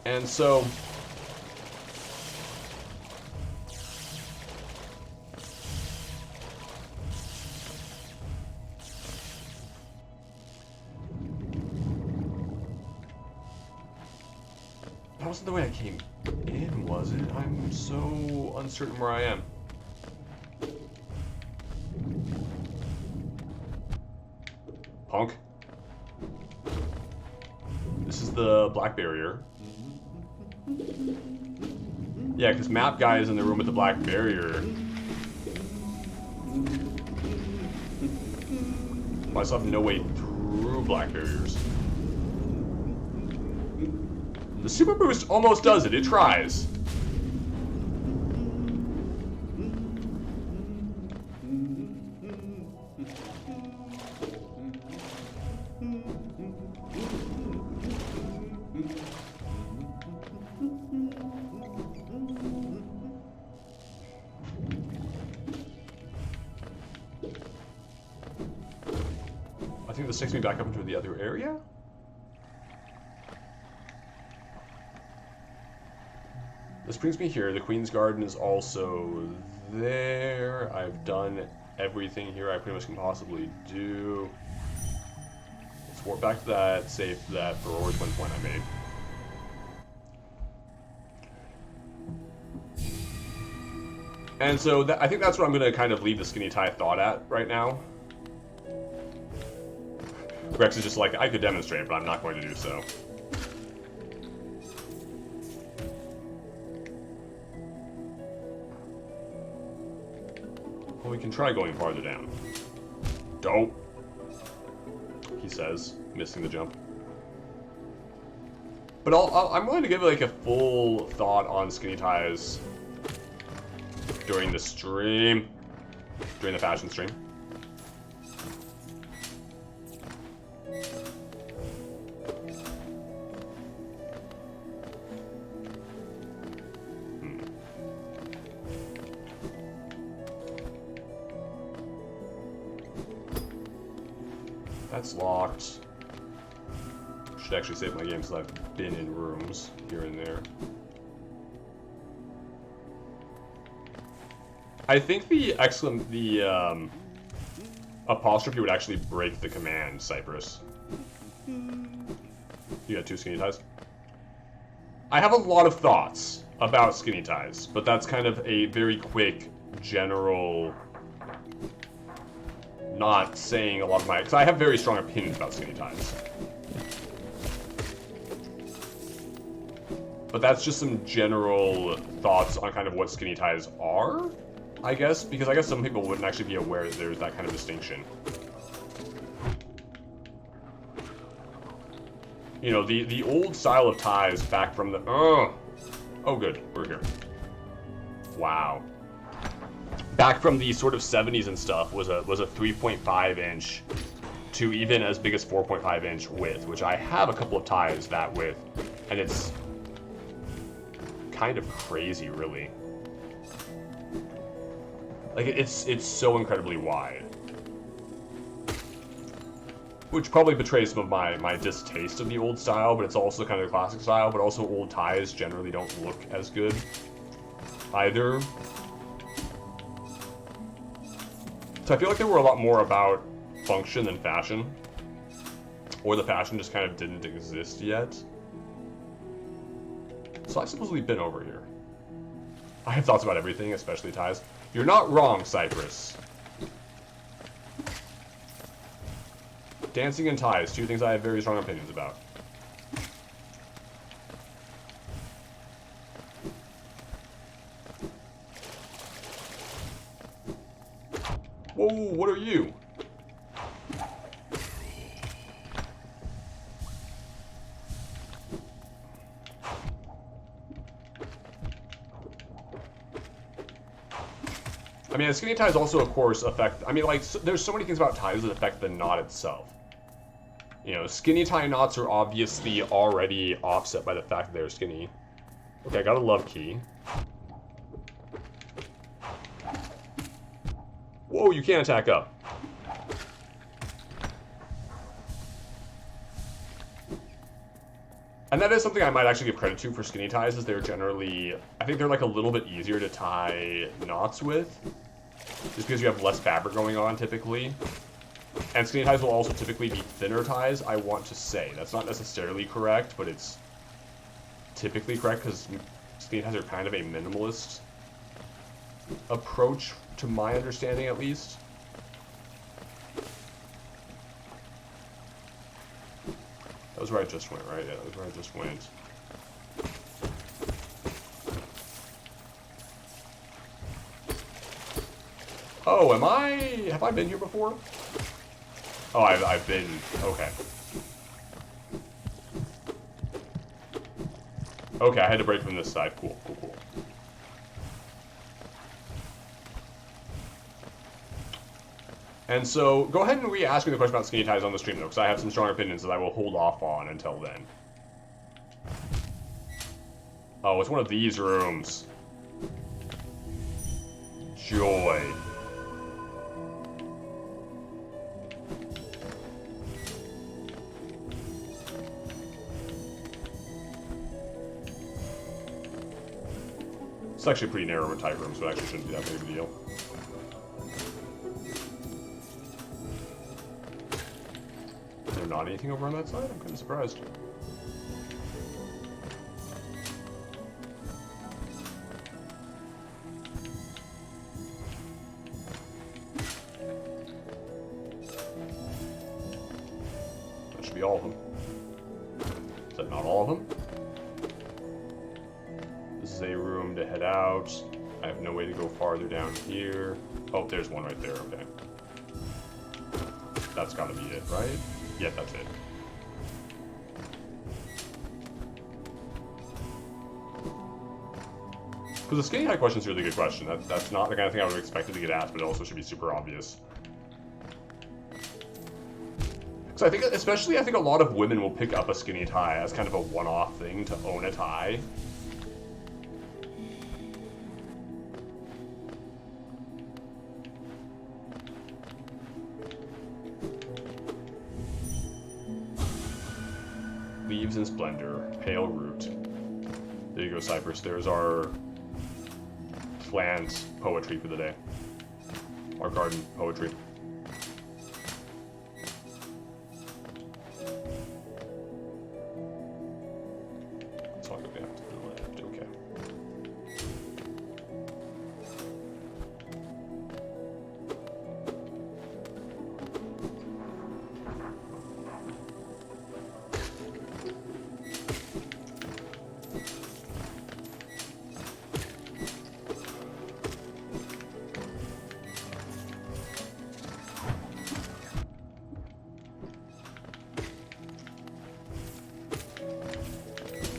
And so... That wasn't the way I came in, was it? I'm so uncertain where I am. Punk. This is the black barrier. Yeah, because map guy is in the room with the black barrier. I still have no way through black barriers. The super boost almost does it. It tries. I think this takes me back up into the other area. This brings me here. The Queen's Garden is also there. I've done everything here I pretty much can possibly do. Let's warp back to that, save that for Rory's one point I made. And so I think that's what I'm going to kind of leave the skinny tie thought at right now. Rex is just like, I could demonstrate, but I'm not going to do so. Well, we can try going farther down. Don't, he says, missing the jump. But I'm willing to give like a full thought on skinny ties during the stream, during the fashion stream. That's locked. Should actually save my game because I've been in rooms here and there. I think the apostrophe would actually break the command, Cypress. You got 2 skinny ties? I have a lot of thoughts about skinny ties, but that's kind of a very quick, general, not saying a lot of my... Because I have very strong opinions about skinny ties. But that's just some general thoughts on kind of what skinny ties are, I guess, because I guess some people wouldn't actually be aware that there's that kind of distinction. You know, the old style of ties back from the... Oh, good. We're here. Wow. Back from the sort of 70s and stuff was a 3.5 inch to even as big as 4.5 inch width, which I have a couple of ties that width, and it's kind of crazy, really. Like, it's so incredibly wide. Which probably betrays some of my distaste of the old style, but it's also kind of the classic style, but also old ties generally don't look as good either. So I feel like they were a lot more about function than fashion. Or the fashion just kind of didn't exist yet. So I've supposedly been over here. I have thoughts about everything, especially ties. You're not wrong, Cypress. Dancing and ties, 2 things I have very strong opinions about. Whoa, what are you? I mean, skinny ties also, of course, affect... I mean, like, there's so many things about ties that affect the knot itself. You know, skinny tie knots are obviously already offset by the fact that they're skinny. Okay, I got a love key. Whoa, you can't attack up. And that is something I might actually give credit to for skinny ties, is they're generally... I think they're like a little bit easier to tie knots with. Just because you have less fabric going on, typically. And skinny ties will also typically be thinner ties, I want to say. That's not necessarily correct, but it's typically correct, because skinny ties are kind of a minimalist approach, to my understanding, at least. That was where I just went, right? Yeah, that was where I just went. Oh, have I been here before? Oh, I've been, okay. Okay, I had to break from this side. Cool, cool, cool. And so, go ahead and re-ask me the question about skinny ties on the stream, though, because I have some strong opinions that I will hold off on until then. Oh, it's one of these rooms. Joy. It's actually a pretty narrow and tight room, so it actually shouldn't be that big of a deal. Is there not anything over on that side? I'm kind of surprised. That should be all of them. Is that not all of them? This is a room to head out. I have no way to go farther down here. Oh, there's one right there, okay. That's gotta be it, right? Yeah, that's it. Because the skinny high question is a really good question. That's not the kind of thing I would have expected to get asked, but it also should be super obvious. So I think, especially, I think a lot of women will pick up a skinny tie as kind of a one-off thing to own a tie. Leaves in Splendor, Pale Root. There you go, Cypress. There's our plant poetry for the day. Or garden poetry. So I'll go back to the left. Okay.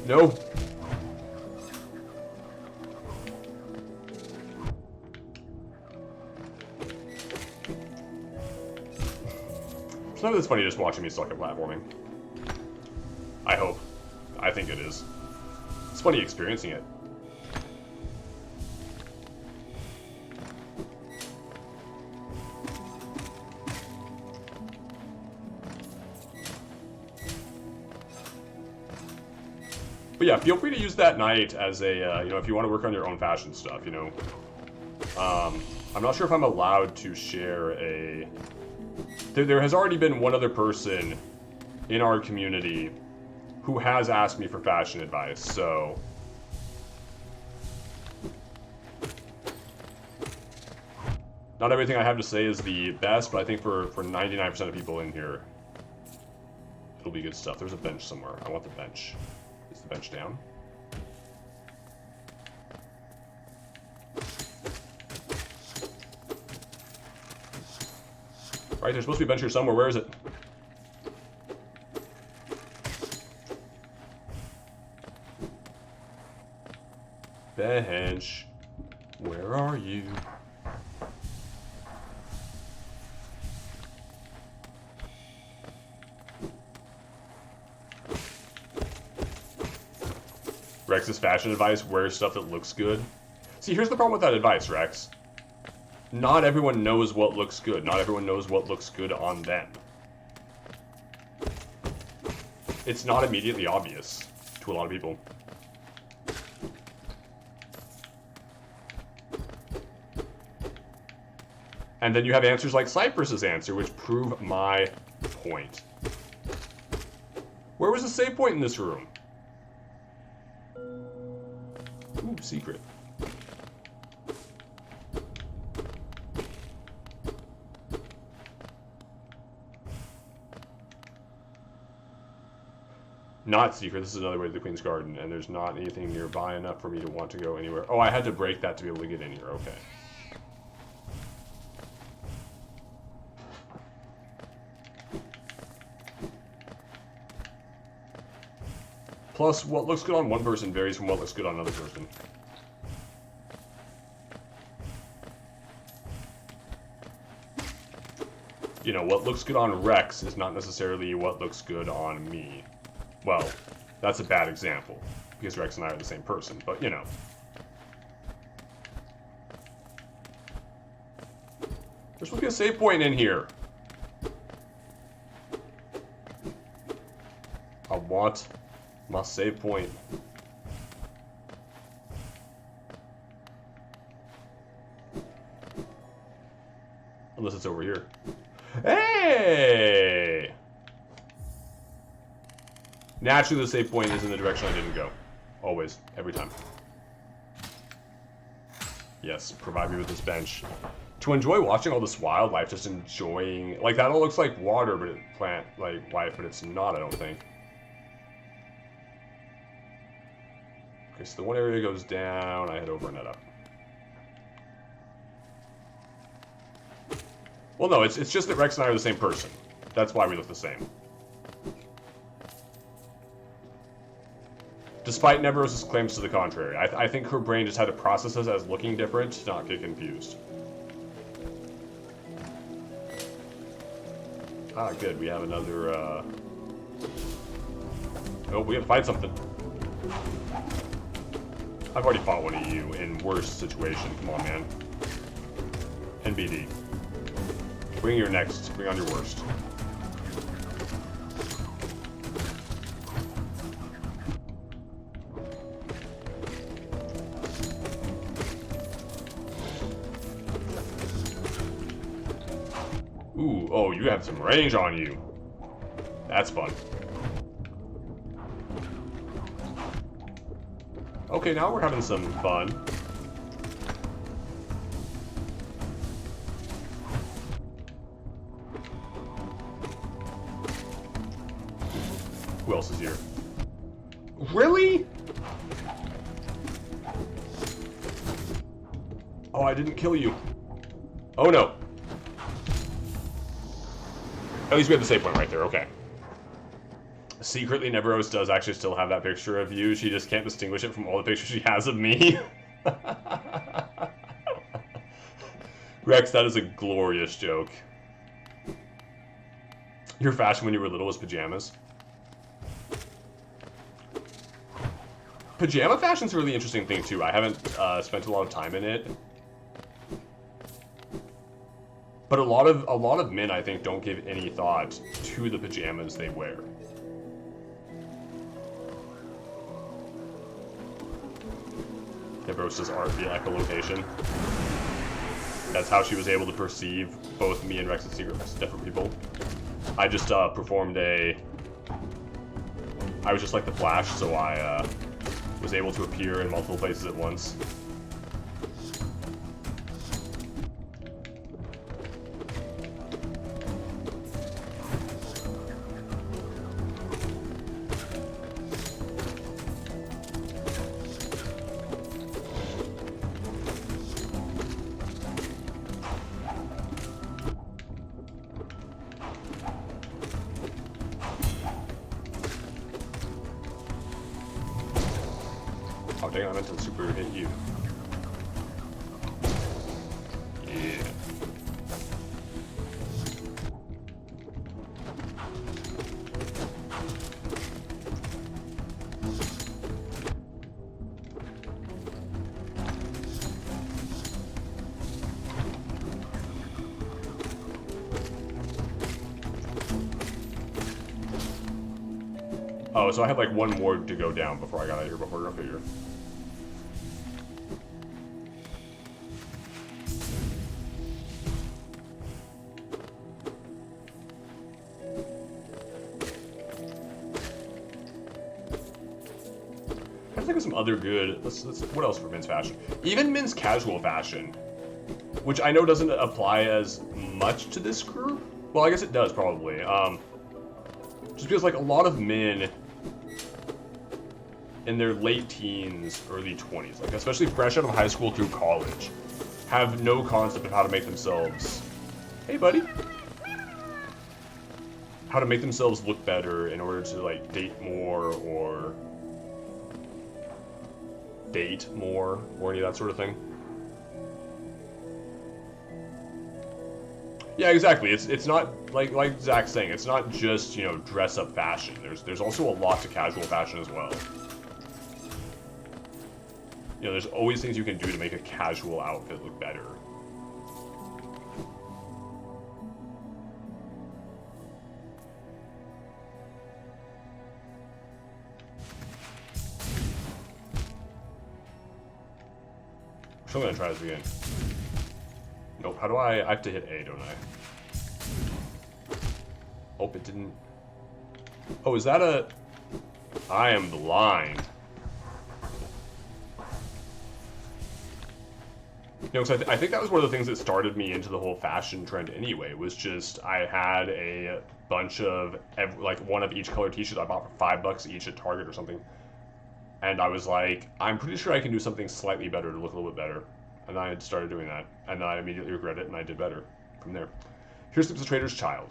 No. Some of it's funny just watching me suck at platforming. I hope. I think it is. It's funny experiencing it. But yeah, feel free to use that night as a, you know, if you want to work on your own fashion stuff, you know. I'm not sure if I'm allowed to share a... There has already been one other person in our community who has asked me for fashion advice, so... Not everything I have to say is the best, but I think for 99% of people in here, it'll be good stuff. There's a bench somewhere. I want the bench. Is the bench down? Right, there's supposed to be a bench here somewhere. Where is it? Bench. Where are you? Rex's fashion advice, wear stuff that looks good. See, here's the problem with that advice, Rex. Not everyone knows what looks good. Not everyone knows what looks good on them. It's not immediately obvious to a lot of people. And then you have answers like Cypress's answer, which prove my point. Where was the save point in this room? Ooh, secret. Not secret. This is another way to the Queen's Garden, and there's not anything nearby enough for me to want to go anywhere. Oh, I had to break that to be able to get in here. Okay. Plus, what looks good on one person varies from what looks good on another person. You know, what looks good on Rex is not necessarily what looks good on me. Well, that's a bad example, because Rex and I are the same person, but you know. There's supposed to be a save point in here. I want my save point. Unless it's over here. Hey! Naturally, the save point is in the direction I didn't go. Always. Every time. Yes, provide me with this bench. To enjoy watching all this wildlife, just enjoying... Like, that all looks like water, but plant, like, life, but it's not, I don't think. Okay, so the one area goes down, I head over and head up. Well, no, it's just that Rex and I are the same person. That's why we look the same. Despite Neveros' claims to the contrary, I think her brain just had to process us as looking different to not get confused. Ah, good, we have another, Oh, we have to fight something. I've already fought one of you in worse situation. Come on, man. NBD. Bring your next. Bring on your worst. Ooh, oh, you have some range on you. That's fun. Okay, now we're having some fun. Who else is here? Really? Oh, I didn't kill you. Oh no. At least we have the save point right there, okay. Secretly, Neveros does actually still have that picture of you. She just can't distinguish it from all the pictures she has of me. Rex, that is a glorious joke. Your fashion when you were little was pajamas. Pajama fashion's a really interesting thing too. I haven't spent a lot of time in it. But a lot of men, I think, don't give any thought to the pajamas they wear. Neveros' art via echolocation. That's how she was able to perceive both me and Rex's secret as different people. I just performed I was just like the Flash, so I was able to appear in multiple places at once. Oh dang, I meant to super hit you. Yeah. Oh, so I had like one more to go down before I got out of here before I figure. I think of some other good. Let's what else for men's fashion? Even men's casual fashion, which I know doesn't apply as much to this group. Well, I guess it does probably. Just because like a lot of men in their late teens, early 20s, like especially fresh out of high school through college, have no concept of how to make themselves. Hey, buddy. How to make themselves look better in order to like date more or any of that sort of thing. Yeah, exactly. It's not like Zach's saying. It's not just, you know, dress up fashion. There's also a lot to casual fashion as well. You know, there's always things you can do to make a casual outfit look better. So I'm gonna try this again. Nope, how do I have to hit A, don't I? Oh, it didn't. Oh, is that a... I am blind. You know, because I think that was one of the things that started me into the whole fashion trend anyway, was just I had a bunch of, like, one of each color t-shirts I bought for $5 each at Target or something. And I was like, I'm pretty sure I can do something slightly better to look a little bit better. And I had started doing that. And then I immediately regret it, and I did better from there. Here's the Trader's Child.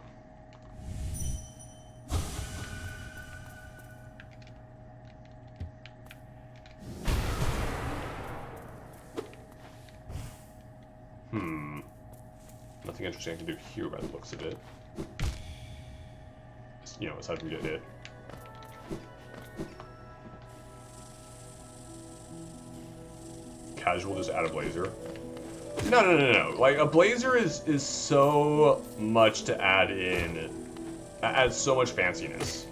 Nothing interesting I can do here by the looks of it. You know, aside from get hit. Casual, just add a blazer. No. Like, a blazer is so much to add in. Adds so much fanciness.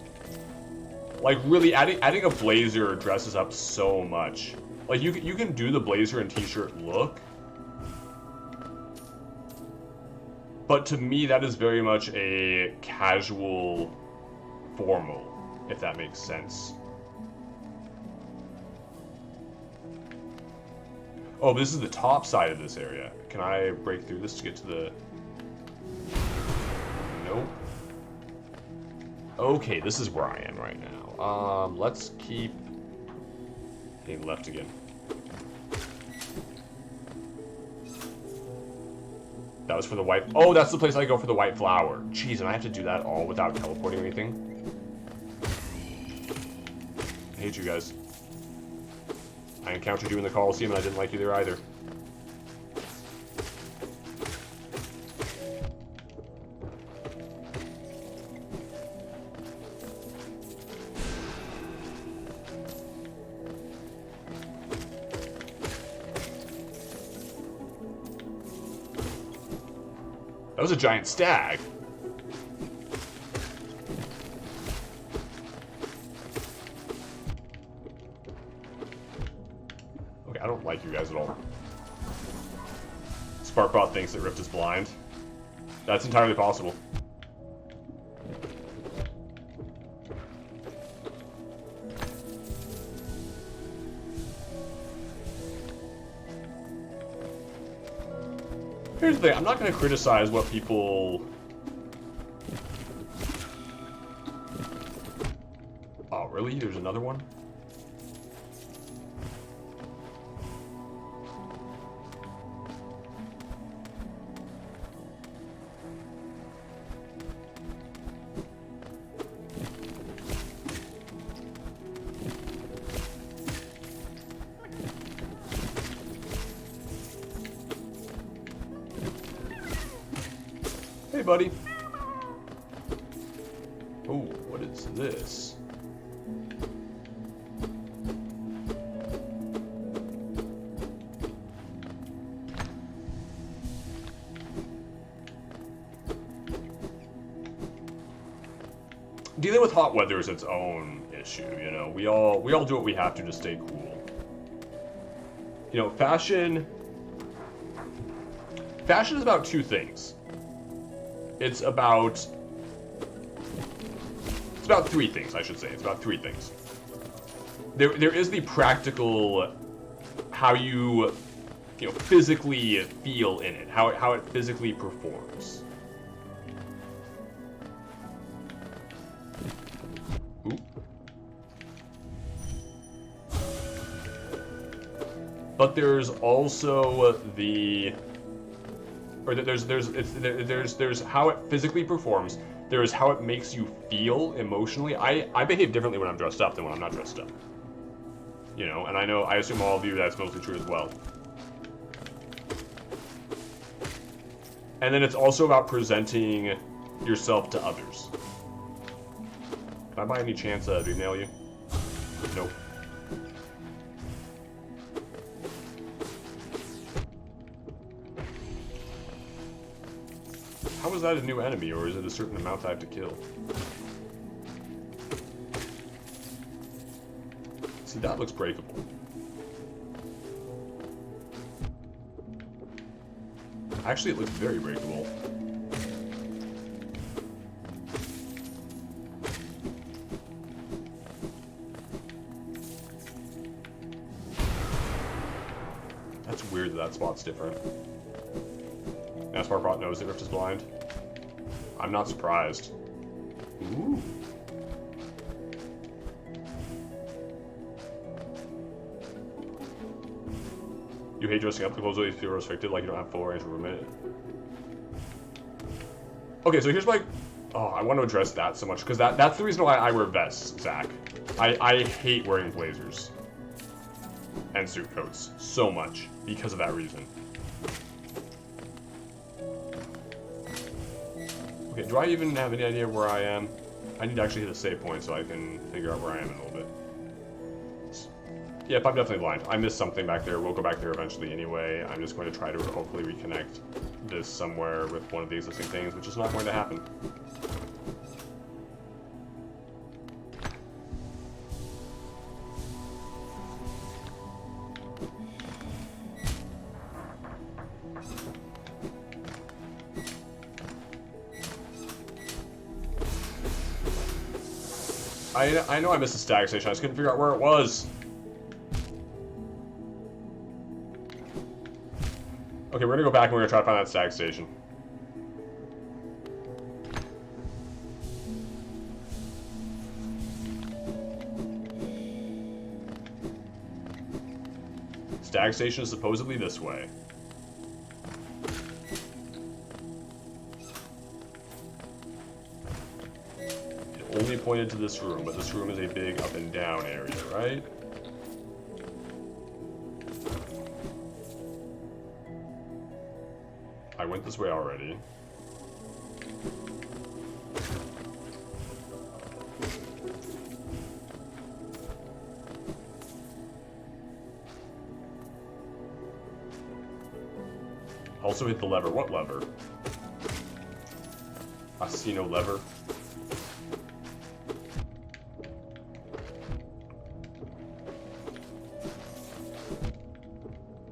Like, really, adding a blazer dresses up so much. Like, you can do the blazer and t-shirt look. But to me, that is very much a casual formal, if that makes sense. Oh, this is the top side of this area. Can I break through this to get to the... Nope. Okay, this is where I am right now. Let's keep... Getting left again. That was for the white... Oh, that's the place I go for the white flower. Jeez, and I have to do that all without teleporting or anything? I hate you guys. I encountered you in the Colosseum and I didn't like you there either. That was a giant stag. Okay, I don't like you guys at all. Sparkbot thinks that Rift is blind. That's entirely possible. Here's the thing, I'm not going to criticize what people... Oh, really? There's another one? Hey, buddy. Oh, what is this? Dealing with hot weather is its own issue, you know. We all do what we have to stay cool. You know, fashion is about two things. It's about three things, I should say. It's about three things. There is the practical, how you know, physically feel in it, how it physically performs. Ooh. But there's also the... Or there's how it physically performs. There's how it makes you feel emotionally. I behave differently when I'm dressed up than when I'm not dressed up. You know, and I assume all of you that's mostly true as well. And then it's also about presenting yourself to others. Can I by any chance nail you? Nope. How is that a new enemy, or is it a certain amount I have to kill? See, that looks breakable. Actually, it looks very breakable. That's weird that spot's different. Now Sparkbot knows that Rift is blind. I'm not surprised. Ooh. You hate dressing up because you feel restricted, like you don't have full range of movement. Okay, so here's my... Oh, I want to address that so much, because that's the reason why I wear vests, Zach. I hate wearing blazers and suit coats so much because of that reason. Okay, do I even have any idea where I am? I need to actually hit a save point so I can figure out where I am in a little bit. Yep, I'm definitely blind. I missed something back there. We'll go back there eventually anyway. I'm just going to try to hopefully reconnect this somewhere with one of the existing things, which is not going to happen. I know I missed a stag station. I just couldn't figure out where it was. Okay, we're gonna go back and we're gonna try to find that stag station. Stag station is supposedly this way. It only pointed to this room, but this room is a big up and down area, right? I went this way already. Also hit the lever. What lever? I see no lever.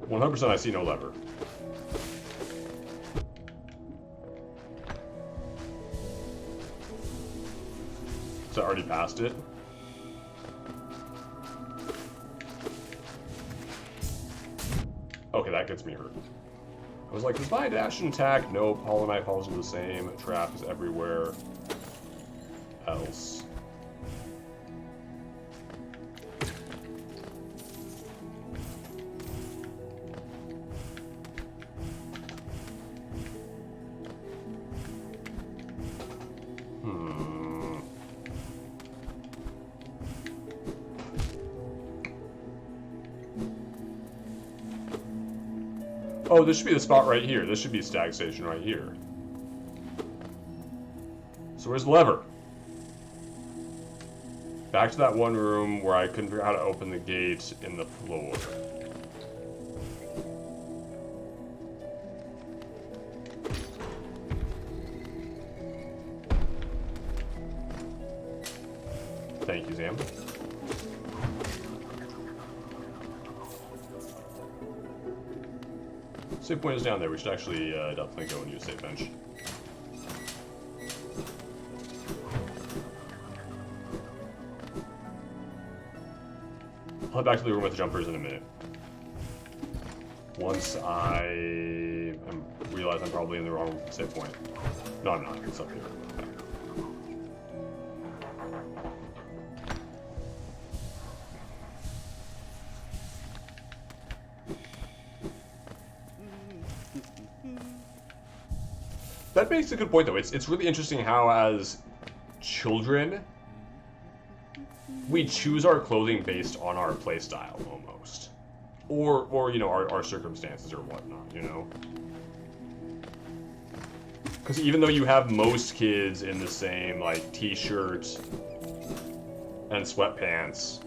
%, I see no lever. So I already passed it. Okay, that gets me hurt. I was like, does my dash and attack? No, Hollow Knight falls into the same. Trap is everywhere else. Oh, this should be the spot right here. This should be stag station right here. So where's the lever? Back to that one room where I couldn't figure out how to open the gate in the floor. Thank you, Zam. Save point is down there. We should actually definitely go and use save bench. I'll head back to the room with the jumpers in a minute. Once I realize I'm probably in the wrong save point. No, I'm not. It's up here. That makes a good point, though. It's really interesting how, as children, we choose our clothing based on our playstyle, almost. Or you know, our circumstances or whatnot, you know? Because even though you have most kids in the same, like, t-shirt and sweatpants,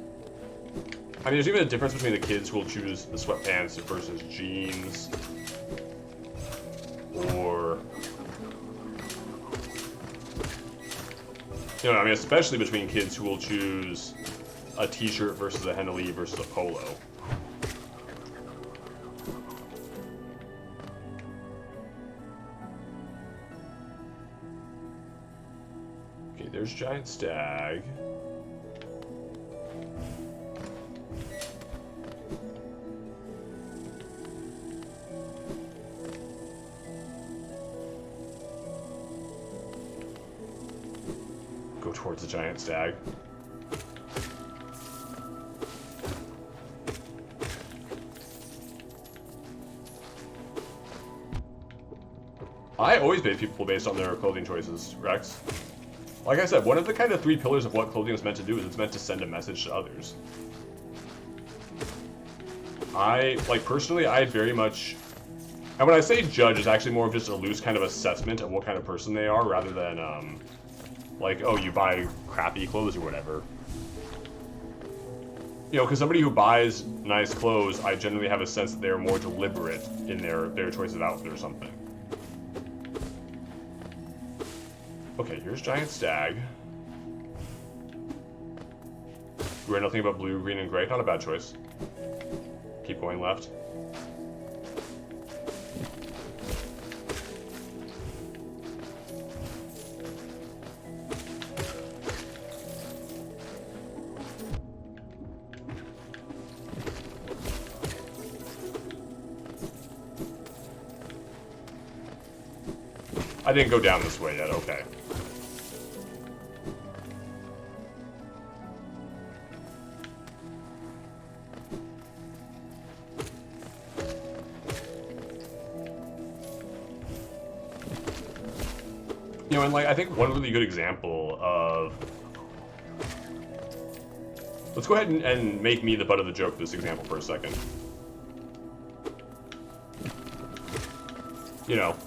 I mean, there's even a difference between the kids who will choose the sweatpants versus jeans, or... You know, I mean, especially between kids who will choose a t-shirt versus a Henley versus a polo. Okay, there's Giant Stag. Go towards the Giant Stag. I always base people based on their clothing choices, Rex. Like I said, one of the kind of 3 pillars of what clothing is meant to do is it's meant to send a message to others. Personally, I very much... And when I say judge, it's actually more of just a loose kind of assessment of what kind of person they are, rather than, like, oh, you buy crappy clothes or whatever. You know, because somebody who buys nice clothes, I generally have a sense that they're more deliberate in their choice of outfit or something. Okay, here's Giant Stag. You read nothing about blue, green, and gray? Not a bad choice. Keep going left. I didn't go down this way yet, okay. You know, and like, I think one really good example of... Let's go ahead and make me the butt of the joke for this example for a second. You know,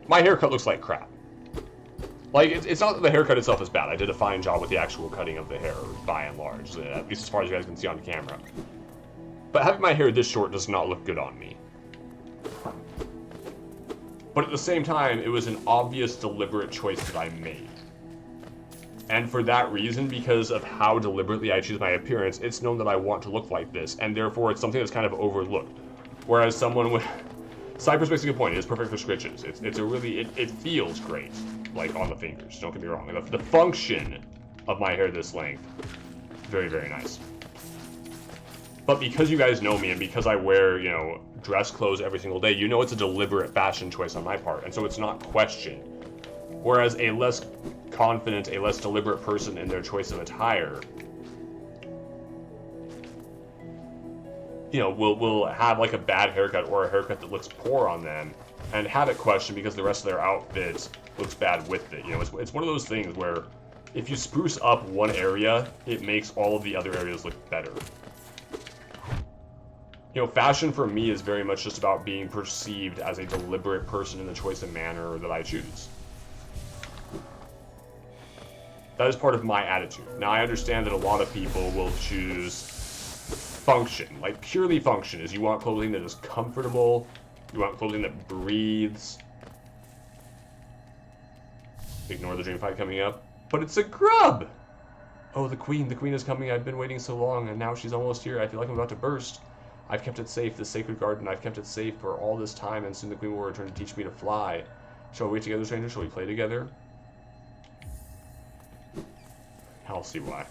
my haircut looks like crap. Like, it's not that the haircut itself is bad. I did a fine job with the actual cutting of the hair, by and large, at least as far as you guys can see on camera. But having my hair this short does not look good on me. But at the same time, it was an obvious, deliberate choice that I made. And for that reason, because of how deliberately I choose my appearance, it's known that I want to look like this, and therefore it's something that's kind of overlooked. Whereas someone with... Cypress makes a good point. It is perfect for scritches. It's a really... It feels great, like, on the fingers. Don't get me wrong. The function of my hair this length, very, very nice. But because you guys know me, and because I wear, you know, dress clothes every single day, you know it's a deliberate fashion choice on my part, and so it's not questioned. Whereas a less confident, a less deliberate person in their choice of attire, you know, will have like a bad haircut or a haircut that looks poor on them and have it questioned because the rest of their outfit looks bad with it. You know, it's one of those things where if you spruce up one area, it makes all of the other areas look better. You know, fashion for me is very much just about being perceived as a deliberate person in the choice and manner that I choose. That is part of my attitude. Now, I understand that a lot of people will choose function, like purely function, is you want clothing that is comfortable, you want clothing that breathes. Ignore the dream fight coming up. But it's a grub! Oh, the queen is coming. I've been waiting so long, and now she's almost here. I feel like I'm about to burst. I've kept it safe, the sacred garden. I've kept it safe for all this time, and soon the queen will return to teach me to fly. Shall we wait together, stranger? Shall we play together? I'll see why.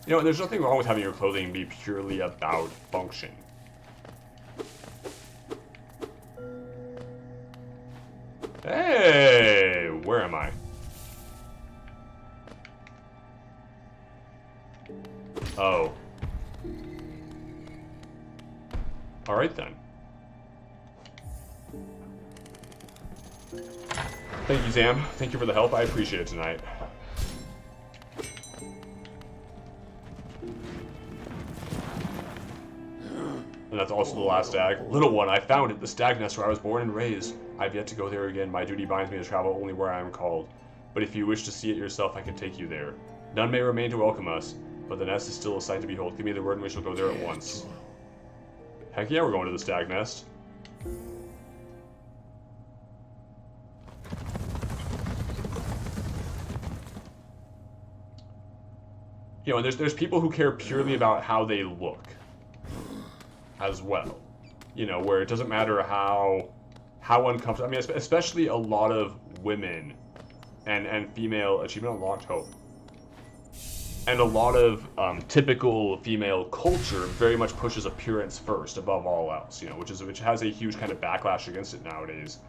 You know, there's nothing wrong with having your clothing be purely about function. Hey, where am I? Oh. Alright then. Thank you, Sam. Thank you for the help. I appreciate it tonight. And that's also the last stag. Little one, I found it, the stag nest where I was born and raised. I've yet to go there again. My duty binds me to travel only where I am called. But if you wish to see it yourself, I can take you there. None may remain to welcome us, but the nest is still a sight to behold. Give me the word and we shall go there at once. Heck yeah, we're going to the stag nest. You know, and there's people who care purely about how they look as well. You know, where it doesn't matter how uncomfortable. I mean, especially a lot of women and female achievement unlocked hope. And a lot of typical female culture very much pushes appearance first above all else, you know, which has a huge kind of backlash against it nowadays.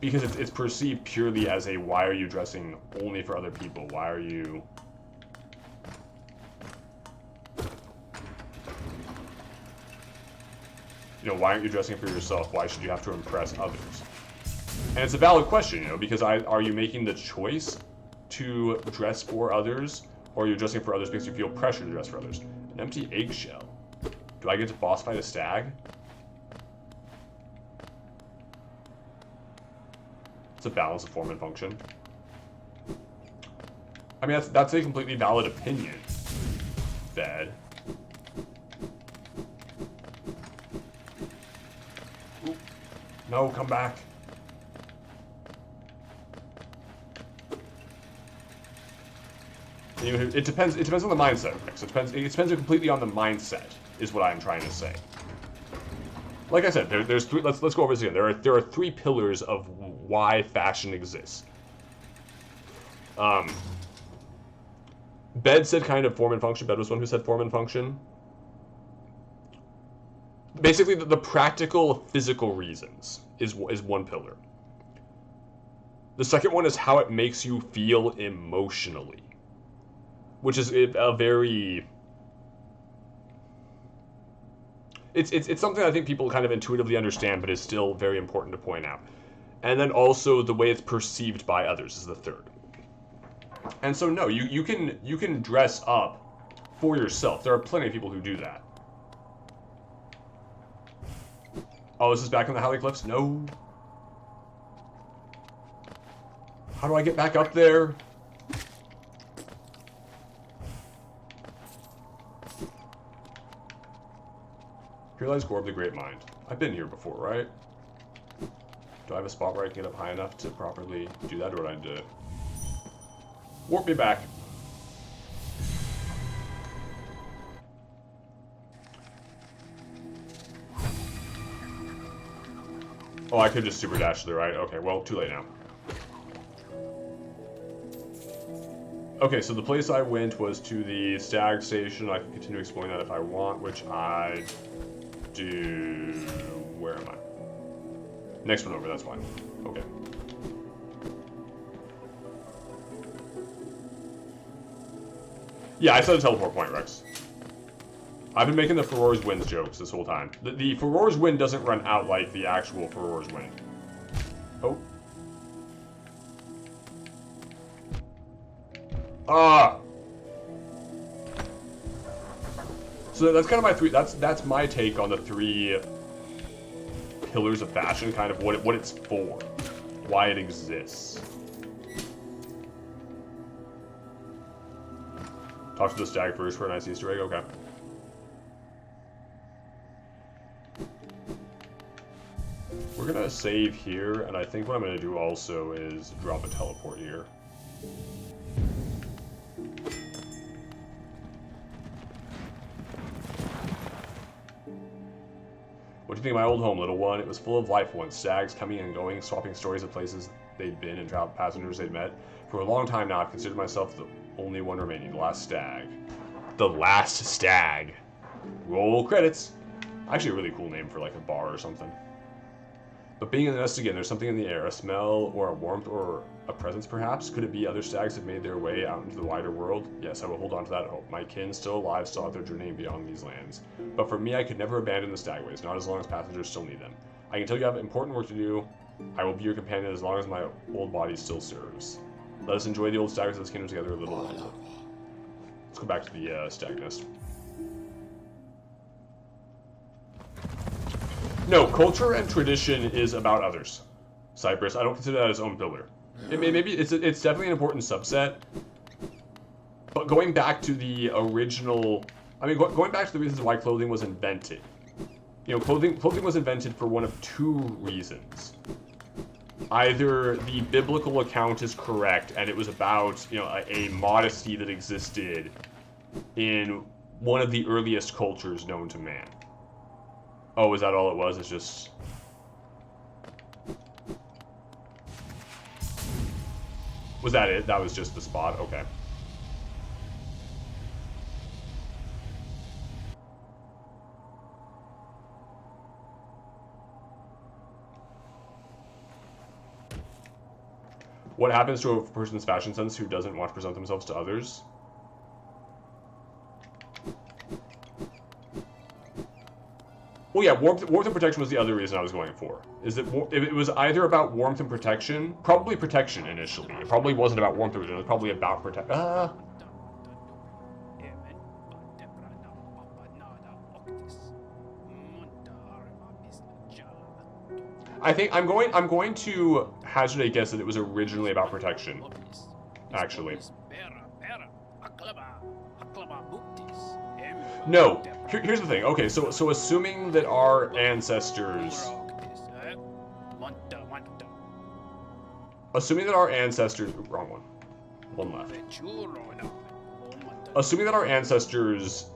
Because it's perceived purely as a, why are you dressing only for other people? Why are you... You know, why aren't you dressing for yourself? Why should you have to impress others? And it's a valid question, you know, because are you making the choice to dress for others, or are you dressing for others because you feel pressure to dress for others? An empty eggshell. Do I get to boss fight a stag? It's a balance of form and function. I mean, that's a completely valid opinion. Bad. No, come back. It depends on the mindset. So it depends completely on the mindset, is what I'm trying to say. Like I said, there's three. Let's go over this again. There are three pillars of why fashion exists. Bed said kind of form and function. Bed was one who said form and function. Basically, the practical, physical reasons is one pillar. The second one is how it makes you feel emotionally, which is a very... It's something I think people kind of intuitively understand, but is still very important to point out. And then also the way it's perceived by others is the third. And so no, you can dress up for yourself. There are plenty of people who do that. Oh, this is back on the Howley Cliffs? No. How do I get back up there? Here lies Gorb the Great Mind. I've been here before, right? Do I have a spot where I can get up high enough to properly do that, or would I do it? Warp me back. Oh, I could just super dash to the right. Okay, well, too late now. Okay, so the place I went was to the Stag Station. I can continue exploring that if I want, which I do... Where am I? Next one over, that's fine. Okay. Yeah, I said a teleport point, Rex. I've been making the Furor's Winds jokes this whole time. The Furor's Wind doesn't run out like the actual Furor's Wind. Oh. Ah! So that's kind of my three... That's my take on the three pillars of fashion, kind of what it's for. Why it exists. Talk to the stag first for a nice Easter egg, okay. We're gonna save here, and I think what I'm gonna do also is drop a teleport here. What do you think of my old home, little one? It was full of life once. Stags coming and going, swapping stories of places they'd been and travel passengers they'd met. For a long time now, I've considered myself the only one remaining, the last stag. The last stag. Roll credits. Actually, a really cool name for like a bar or something. But being in the nest again, there's something in the air, a smell or a warmth or a presence perhaps. Could it be other stags have made their way out into the wider world? Yes, I will hold on to that hope. My kin, still alive, saw their journey beyond these lands. But for me, I could never abandon the stagways, not as long as passengers still need them. I can tell you have important work to do. I will be your companion as long as my old body still serves. Let us enjoy the old stagways of this kingdom together a little longer. Let's go back to the stag nest. No, culture and tradition is about others. Cyprus, I don't consider that its own pillar. Maybe it's definitely an important subset. But going back to the original, I mean, going back to the reasons why clothing was invented. You know, clothing was invented for one of two reasons. Either the biblical account is correct, and it was about, you know, a modesty that existed in one of the earliest cultures known to man. Oh, is that all it was? It's just... Was that it? That was just the spot? Okay. What happens to a person's fashion sense who doesn't want to present themselves to others? Well, yeah, warmth and protection was the other reason I was going for. Is that if it was either about warmth and protection, probably protection initially. It probably wasn't about warmth originally. It was probably about protection. I think I'm going to hazard a guess that it was originally about protection. Actually. No. Here's the thing. Okay, so assuming that our ancestors... Assuming that our ancestors... Wrong one. One left. Assuming that our ancestors...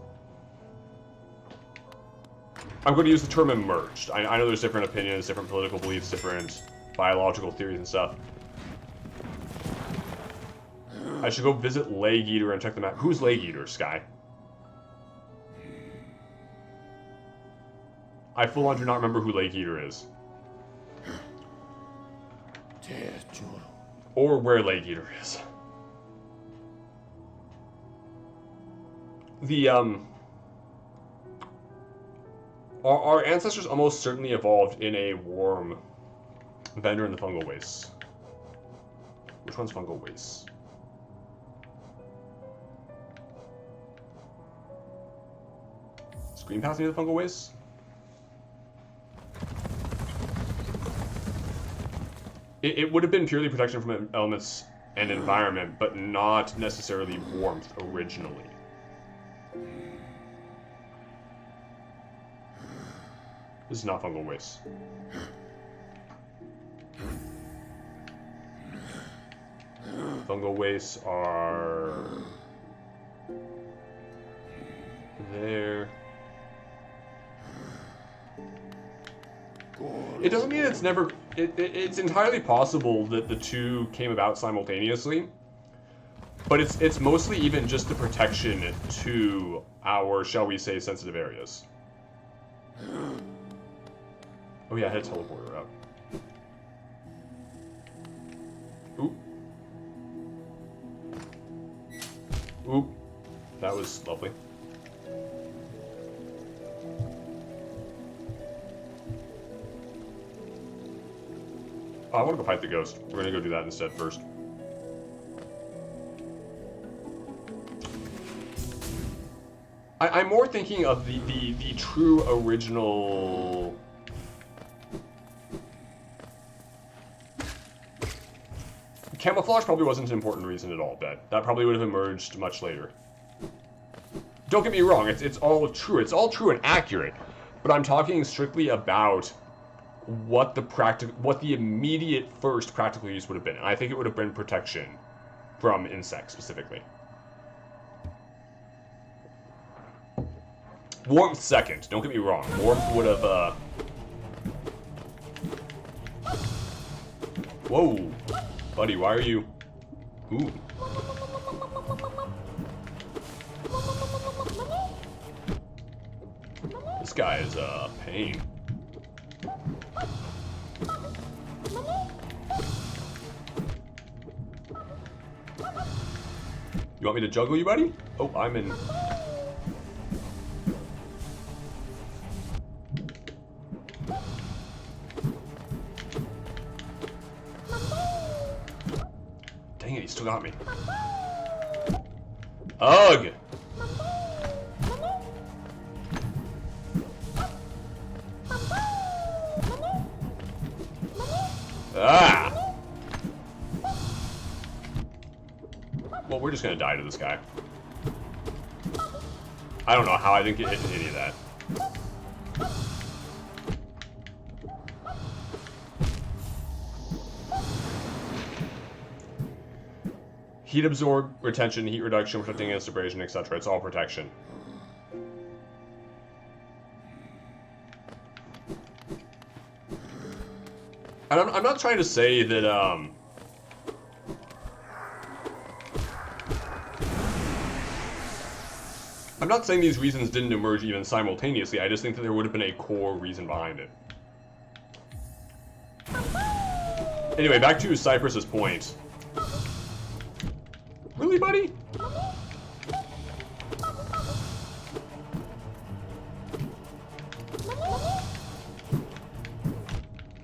I'm going to use the term emerged. I know there's different opinions, different political beliefs, different biological theories and stuff. I should go visit Leg Eater and check them out. Who's Leg Eater, Sky? I full on do not remember who Lake Eater is. Or where Lake Eater is. The, Our ancestors almost certainly evolved in a warm vendor in the fungal wastes. Which one's fungal wastes? Screen passing to the fungal wastes? It would have been purely protection from elements and environment, but not necessarily warmth originally. This is not fungal waste. Fungal wastes are there. It doesn't mean it's never... It's entirely possible that the two came about simultaneously, but it's mostly even just the protection to our, shall we say, sensitive areas. Oh yeah, I had a teleporter up. Oop. Oop. That was lovely. Oh, I want to go fight the ghost. We're going to go do that instead first. I'm more thinking of the true original... Camouflage probably wasn't an important reason at all, Bet. That probably would have emerged much later. Don't get me wrong, it's all true. It's all true and accurate. But I'm talking strictly about what the immediate first practical use would have been. And I think it would have been protection from insects specifically. Warmth second, don't get me wrong. Warmth would have, Whoa! Buddy, why are you... Ooh. This guy is a pain. You want me to juggle you, buddy? Oh, I'm in... Dang it, he still got me. Ugh! Ah! Well, we're just gonna die to this guy. I don't know how I didn't get hit in any of that. Heat absorb, retention, heat reduction, protecting against abrasion, etc. It's all protection. And I'm not trying to say that, I'm not saying these reasons didn't emerge even simultaneously, I just think that there would have been a core reason behind it. Anyway, back to Cypress's point. Really, buddy?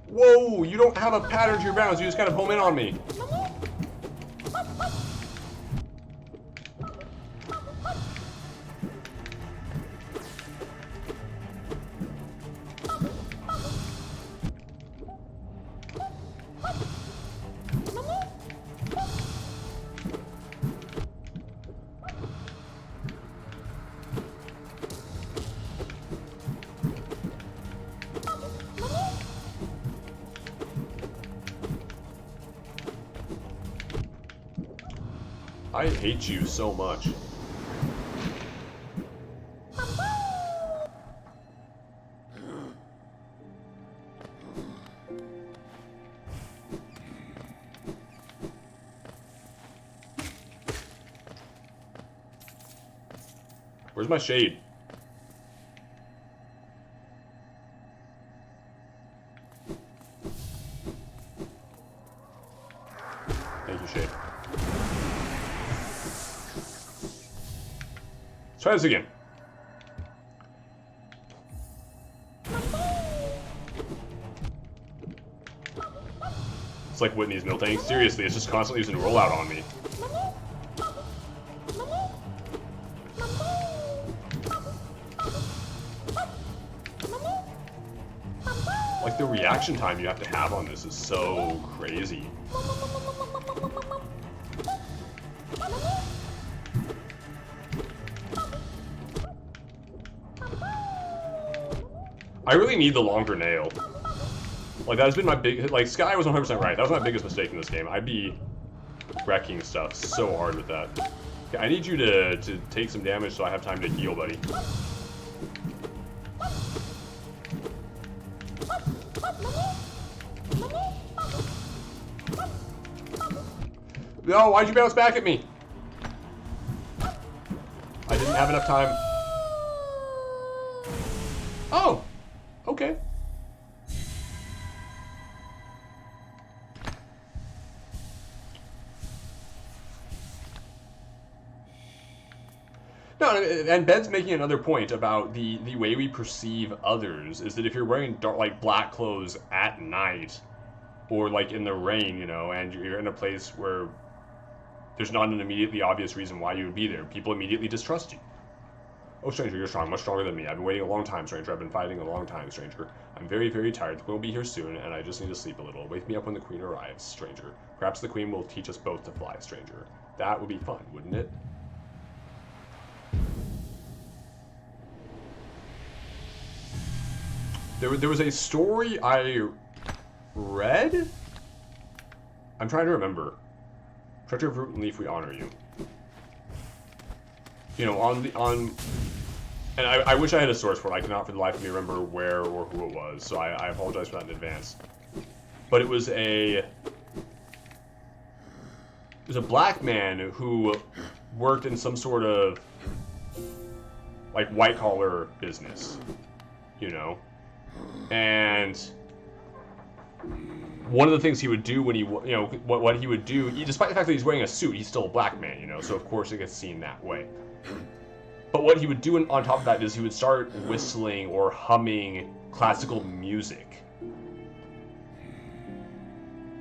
Whoa, you don't have a pattern to your bounds, you just kind of home in on me. I hate you so much. Where's my shade? Thank you, Shade. Let's try this again. It's like Whitney's Miltank. Seriously, it's just constantly using rollout on me. Like, the reaction time you have to have on this is so crazy. I really need the longer nail. Like, that has been my big... Like, Sky was 100% right. That was my biggest mistake in this game. I'd be wrecking stuff so hard with that. Okay, I need you to take some damage so I have time to heal, buddy. No, why'd you bounce back at me? I didn't have enough time. Oh, okay. No, and Ben's making another point about the way we perceive others is that if you're wearing dark, like black clothes at night, or like in the rain, you know, and you're in a place where there's not an immediately obvious reason why you would be there, people immediately distrust you. Oh, stranger, you're strong, much stronger than me. I've been waiting a long time, stranger. I've been fighting a long time, stranger. I'm very, very tired. The queen will be here soon, and I just need to sleep a little. Wake me up when the queen arrives, stranger. Perhaps the queen will teach us both to fly, stranger. That would be fun, wouldn't it? There was a story I read? I'm trying to remember. Treasure of Root and Leaf, we honor you. You know, and I wish I had a source for it. I cannot for the life of me remember where or who it was, so I apologize for that in advance. But it was a black man who worked in some sort of like white collar business, you know. And one of the things he would do when he, you know, what he would do, despite the fact that he's wearing a suit, he's still a black man, you know, so of course it gets seen that way. But what he would do on top of that is he would start whistling or humming classical music.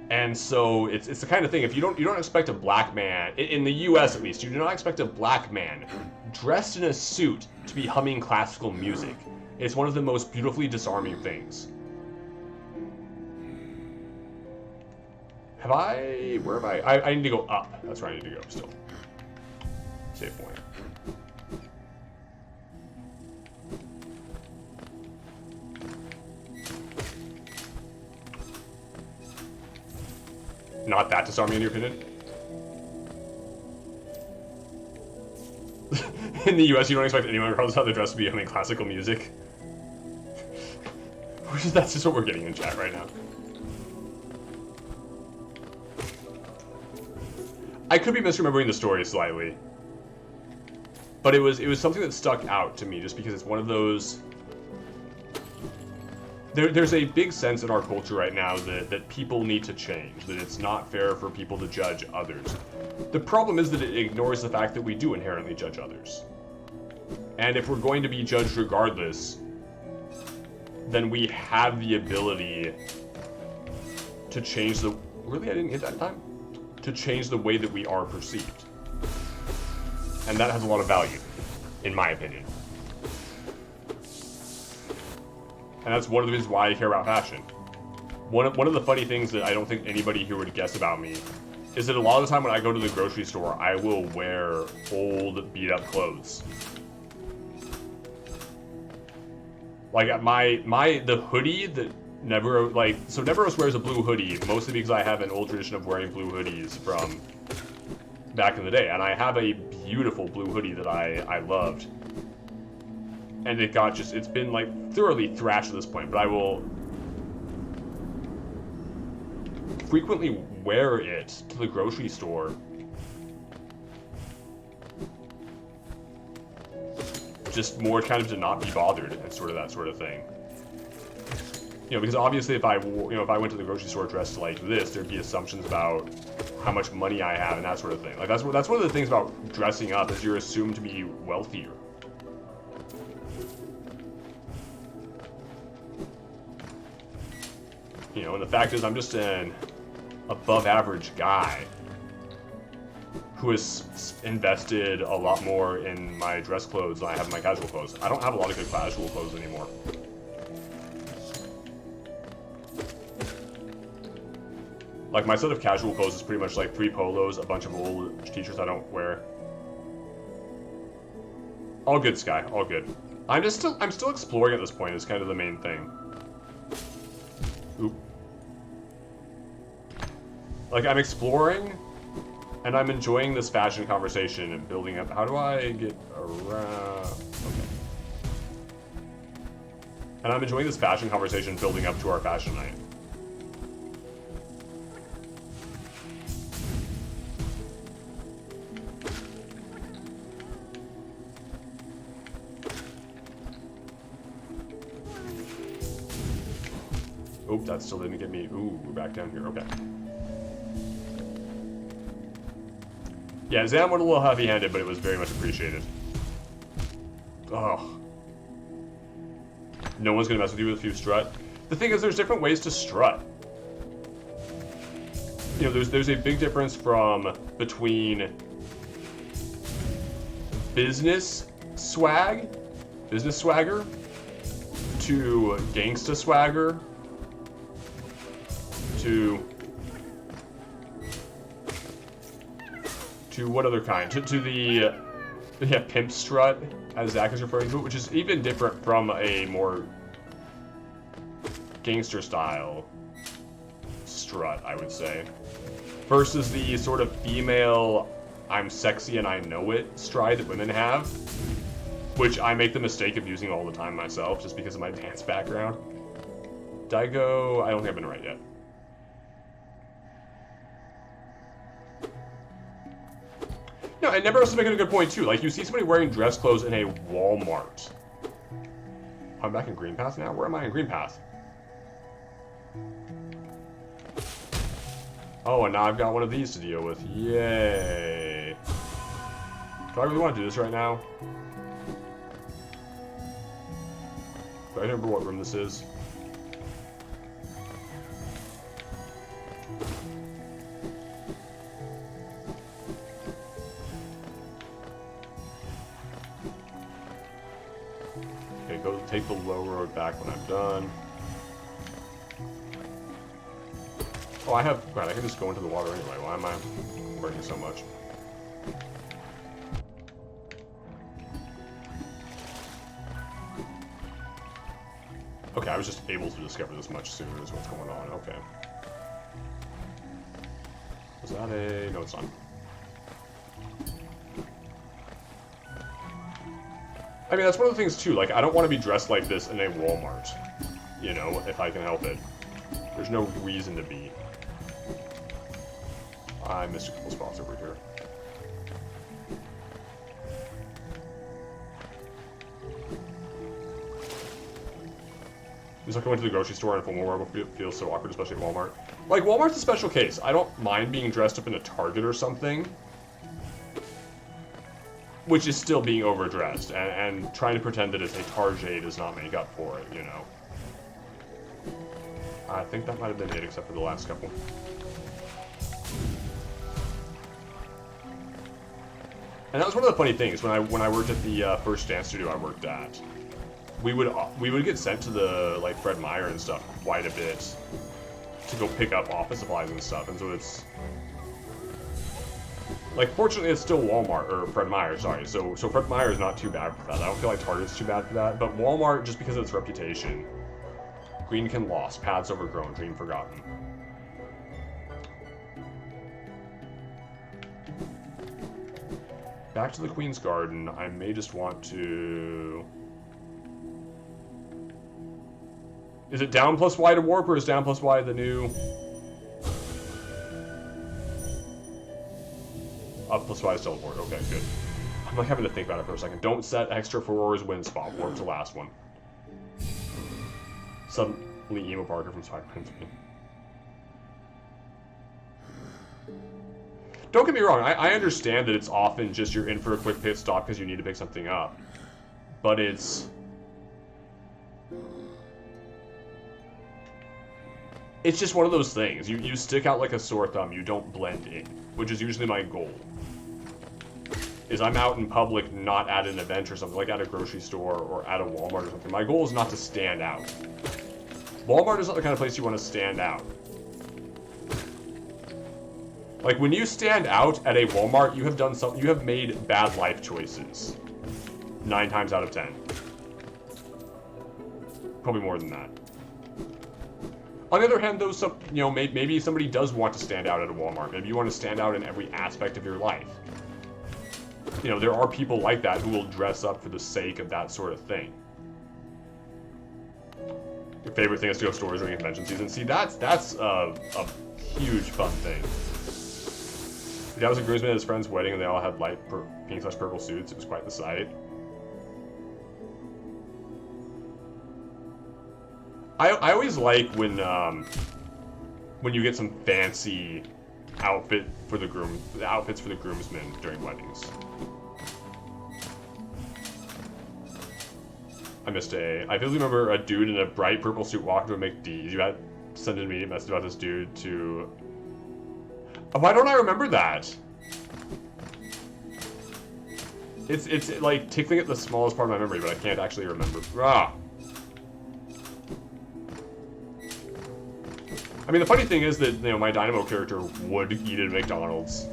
And so it's the kind of thing, if you don't expect a black man, in the US at least, you do not expect a black man dressed in a suit to be humming classical music. It's one of the most beautifully disarming things. Where have I need to go up. That's where I need to go still. Save point. Not that disarming in your opinion? In the US, you don't expect anyone regardless of how they're dressed to be humming classical music. That's just what we're getting in chat right now. I could be misremembering the story slightly, but it was something that stuck out to me just because it's one of those. There's a big sense in our culture right now that people need to change, that it's not fair for people to judge others. The problem is that it ignores the fact that we do inherently judge others. And if we're going to be judged regardless, then we have the ability to change the... Really? I didn't hit that in time? To change the way that we are perceived. And that has a lot of value, in my opinion. And that's one of the reasons why I care about fashion. One of the funny things that I don't think anybody here would guess about me is that a lot of the time when I go to the grocery store, I will wear old, beat-up clothes. Like the hoodie that Neveros, like, so Neveros wears a blue hoodie, mostly because I have an old tradition of wearing blue hoodies from back in the day. And I have a beautiful blue hoodie that I loved. And it got it's been like thoroughly thrashed at this point, but I will frequently wear it to the grocery store. Just more kind of to not be bothered and sort of that sort of thing. You know, because obviously if I went to the grocery store dressed like this, there'd be assumptions about how much money I have and that sort of thing. Like that's one of the things about dressing up is you're assumed to be wealthier. You know, and the fact is I'm just an above average guy who has invested a lot more in my dress clothes than I have in my casual clothes. I don't have a lot of good casual clothes anymore. Like, my set of casual clothes is pretty much like 3 polos, a bunch of old t-shirts I don't wear. All good, Sky. All good. I'm still exploring at this point is kind of the main thing. Oop. Like, I'm exploring, and I'm enjoying this fashion conversation and building up. How do I get around? Okay. And I'm enjoying this fashion conversation building up to our fashion night. Oop, that still didn't get me. Ooh, we're back down here. Okay. Yeah, Zam went a little heavy-handed, but it was very much appreciated. Oh. No one's gonna mess with you if you strut. The thing is, there's different ways to strut. You know, there's a big difference between business swagger, to gangsta swagger, to what other kind? To the pimp strut, as Zach is referring to it, which is even different from a more gangster style strut, I would say, versus the sort of female I'm sexy and I know it stride that women have, which I make the mistake of using all the time myself just because of my dance background. Daigo, I don't think I've been right yet. No, and Never also making a good point too. Like, you see somebody wearing dress clothes in a Walmart. I'm back in Green Path now? Where am I in Green Path? Oh, and now I've got one of these to deal with. Yay. Do I really want to do this right now? Do I remember what room this is? Okay, go take the low road back when I'm done. Oh, I can just go into the water anyway. Why am I working so much? Okay, I was just able to discover this much sooner is what's going on. Okay. Was that a... No, it's not. I mean, that's one of the things, too. Like, I don't want to be dressed like this in a Walmart. You know, if I can help it. There's no reason to be. I missed a couple spots over here. Just like going to the grocery store and full Walmart feels so awkward, especially at Walmart. Like, Walmart's a special case. I don't mind being dressed up in a Target or something, which is still being overdressed, and trying to pretend that it's a Target does not make up for it, you know. I think that might have been it, except for the last couple. And that was one of the funny things when I worked at the first dance studio I worked at. We would get sent to the like Fred Meyer and stuff quite a bit to go pick up office supplies and stuff, and so it's like, fortunately it's still Walmart or Fred Meyer, sorry. So Fred Meyer is not too bad for that. I don't feel like Target's too bad for that, but Walmart, just because of its reputation. Greenkin lost, paths overgrown, dream forgotten. Back to the Queen's Garden. I may just want to... Is it down plus Y to warp, or is down plus Y the new... Up plus Y is teleport. Okay, good. I'm like having to think about it for a second. Don't set extra for Aurora's wind spot. Warp to last one. Suddenly emo Parker from Spider-Man 3. Don't get me wrong, I understand that it's often just you're in for a quick pit stop because you need to pick something up. But it's just one of those things. You stick out like a sore thumb, you don't blend in, which is usually my goal. Is I'm out in public, not at an event or something, like at a grocery store or at a Walmart or something. My goal is not to stand out. Walmart is not the kind of place you want to stand out. Like, when you stand out at a Walmart, you have done something, you have made bad life choices. 9 times out of 10. Probably more than that. On the other hand, though, maybe somebody does want to stand out at a Walmart. Maybe you want to stand out in every aspect of your life. You know, there are people like that who will dress up for the sake of that sort of thing. Your favorite thing is to go to stores during convention season. See, that's a huge fun thing. My dad was a groomsman at his friend's wedding, and they all had light pink/purple suits. It was quite the sight. I always like when you get some fancy outfits for the groomsmen during weddings. I vividly remember a dude in a bright purple suit walking to a McD's. You had sent an immediate message about this dude to... Why don't I remember that? It's like tickling at the smallest part of my memory, but I can't actually remember. Ah! I mean, the funny thing is that, you know, my Dynamo character would eat at McDonald's.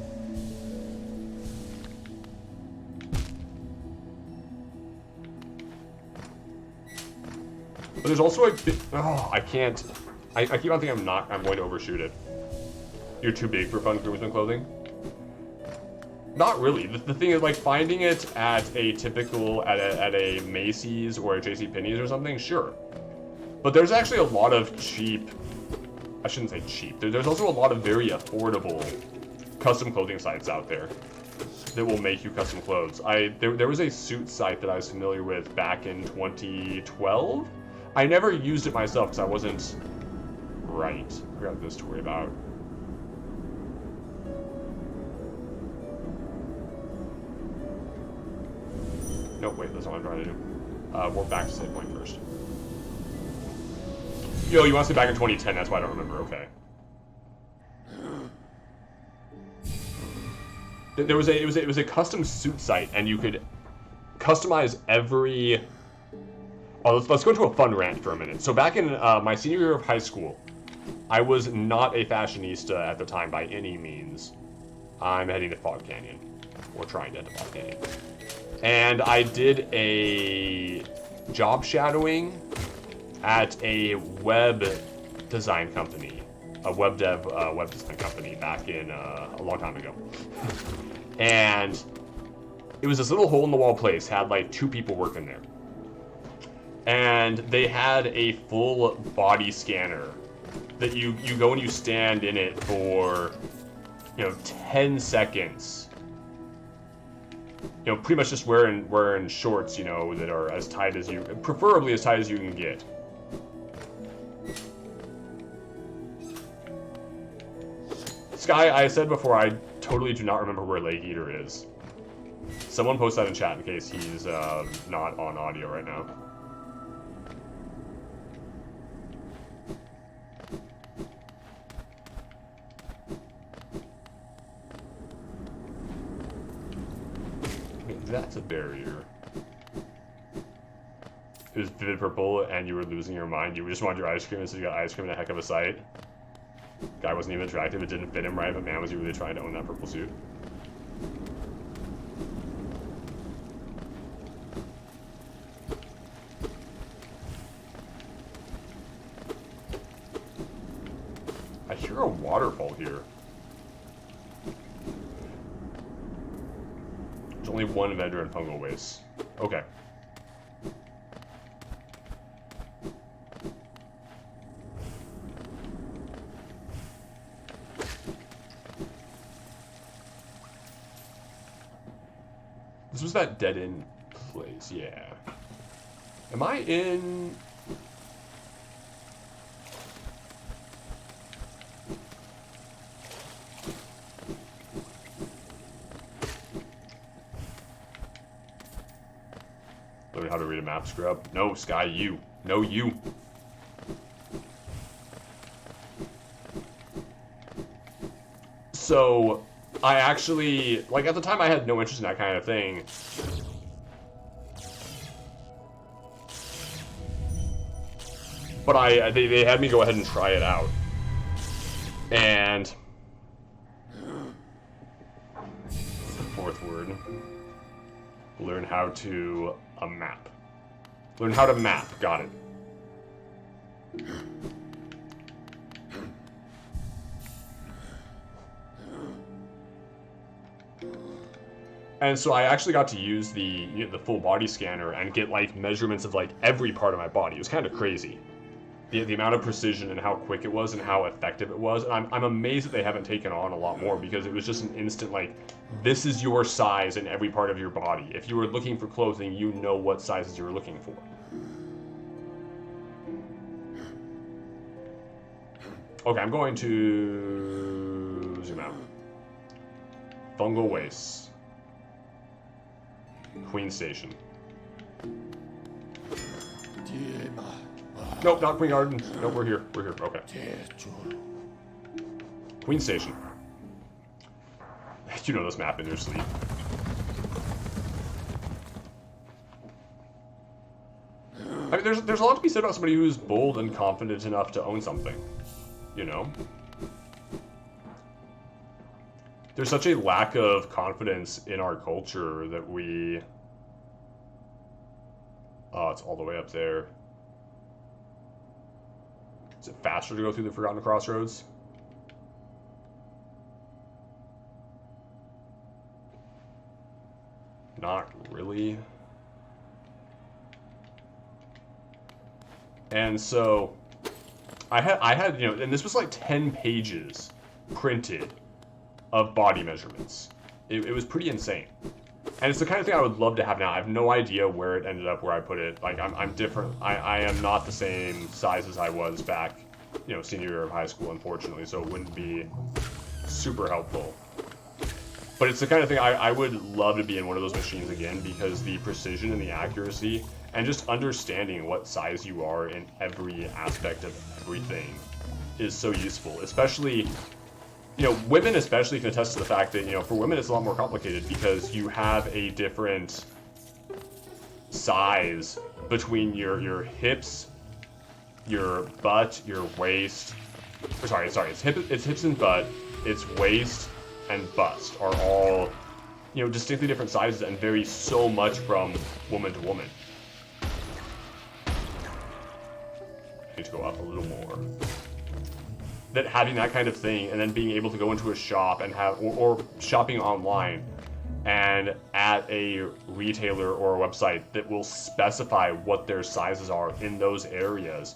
But there's also a bit... Oh, I can't... I keep on thinking I'm going to overshoot it. You're too big for fun groomsmen clothing? Not really. The thing is, like, finding it at a typical... At a Macy's or a JCPenney's or something, sure. But there's actually a lot of cheap... I shouldn't say cheap. There's also a lot of very affordable custom clothing sites out there that will make you custom clothes. There was a suit site that I was familiar with back in 2012. I never used it myself because I wasn't right. I forgot this to worry about. No, wait, that's not what I'm trying to do. Warp back to save point first. Yo, you want to say back in 2010, that's why I don't remember, okay. It was a custom suit site, and you could customize every... Oh, let's go into a fun rant for a minute. So back in my senior year of high school, I was not a fashionista at the time by any means. I'm heading to Fog Canyon, or trying to head to Fog Canyon. And I did a job shadowing at a web design company, a web dev web design company back in a long time ago. And it was this little hole in the wall place, had like 2 people working there. And they had a full body scanner that you go and you stand in it for, 10 seconds. Pretty much just wearing shorts, that are as tight as preferably as tight as you can get. Sky, I said before, I totally do not remember where Lake Eater is. Someone post that in chat in case he's not on audio right now. That's a barrier. It was vivid purple and you were losing your mind. You just wanted your ice cream, and so you got ice cream in a heck of a sight. Guy wasn't even attractive, it didn't fit him right, but man, was he really trying to own that purple suit. I hear a waterfall here. There's only one vendor in Pungo Waste. Okay. This was that dead-end place, yeah. Am I in... Learn how to read a map, scrub. No, Sky, you. No, you. So, I actually, like, at the time I had no interest in that kind of thing. But they had me go ahead and try it out. And the fourth word. Learn how to map. Learn how to map. Got it. And so I actually got to use the full body scanner and get like measurements of like every part of my body. It was kind of crazy. The amount of precision and how quick it was and how effective it was. And I'm amazed that they haven't taken on a lot more, because it was just an instant, like, this is your size in every part of your body. If you were looking for clothing, you know what sizes you were looking for. Okay, I'm going to zoom out. Fungal wastes. Queen Station. Nope, not Queen Garden. No, we're here. We're here. Okay. Queen Station. You know this map in your sleep. I mean, there's a lot to be said about somebody who's bold and confident enough to own something. You know? There's such a lack of confidence in our culture that we... Oh, it's all the way up there. Is it faster to go through the Forgotten Crossroads? Not really. And so I had, you know, and this was like 10 pages printed of body measurements. It was pretty insane. And it's the kind of thing I would love to have now. I have no idea where it ended up, where I put it. Like, I'm different. I am not the same size as I was back, you know, senior year of high school, unfortunately, so it wouldn't be super helpful. But it's the kind of thing I would love to be in one of those machines again, because the precision and the accuracy and just understanding what size you are in every aspect of everything is so useful. Especially, you know, women especially can attest to the fact that, you know, for women it's a lot more complicated because you have a different size between your hips, your butt, your waist. Or sorry, it's hips and butt, it's waist and bust are all, you know, distinctly different sizes and vary so much from woman to woman. I need to go up a little more. That having that kind of thing and then being able to go into a shop and have, or shopping online and at a retailer or a website that will specify what their sizes are in those areas,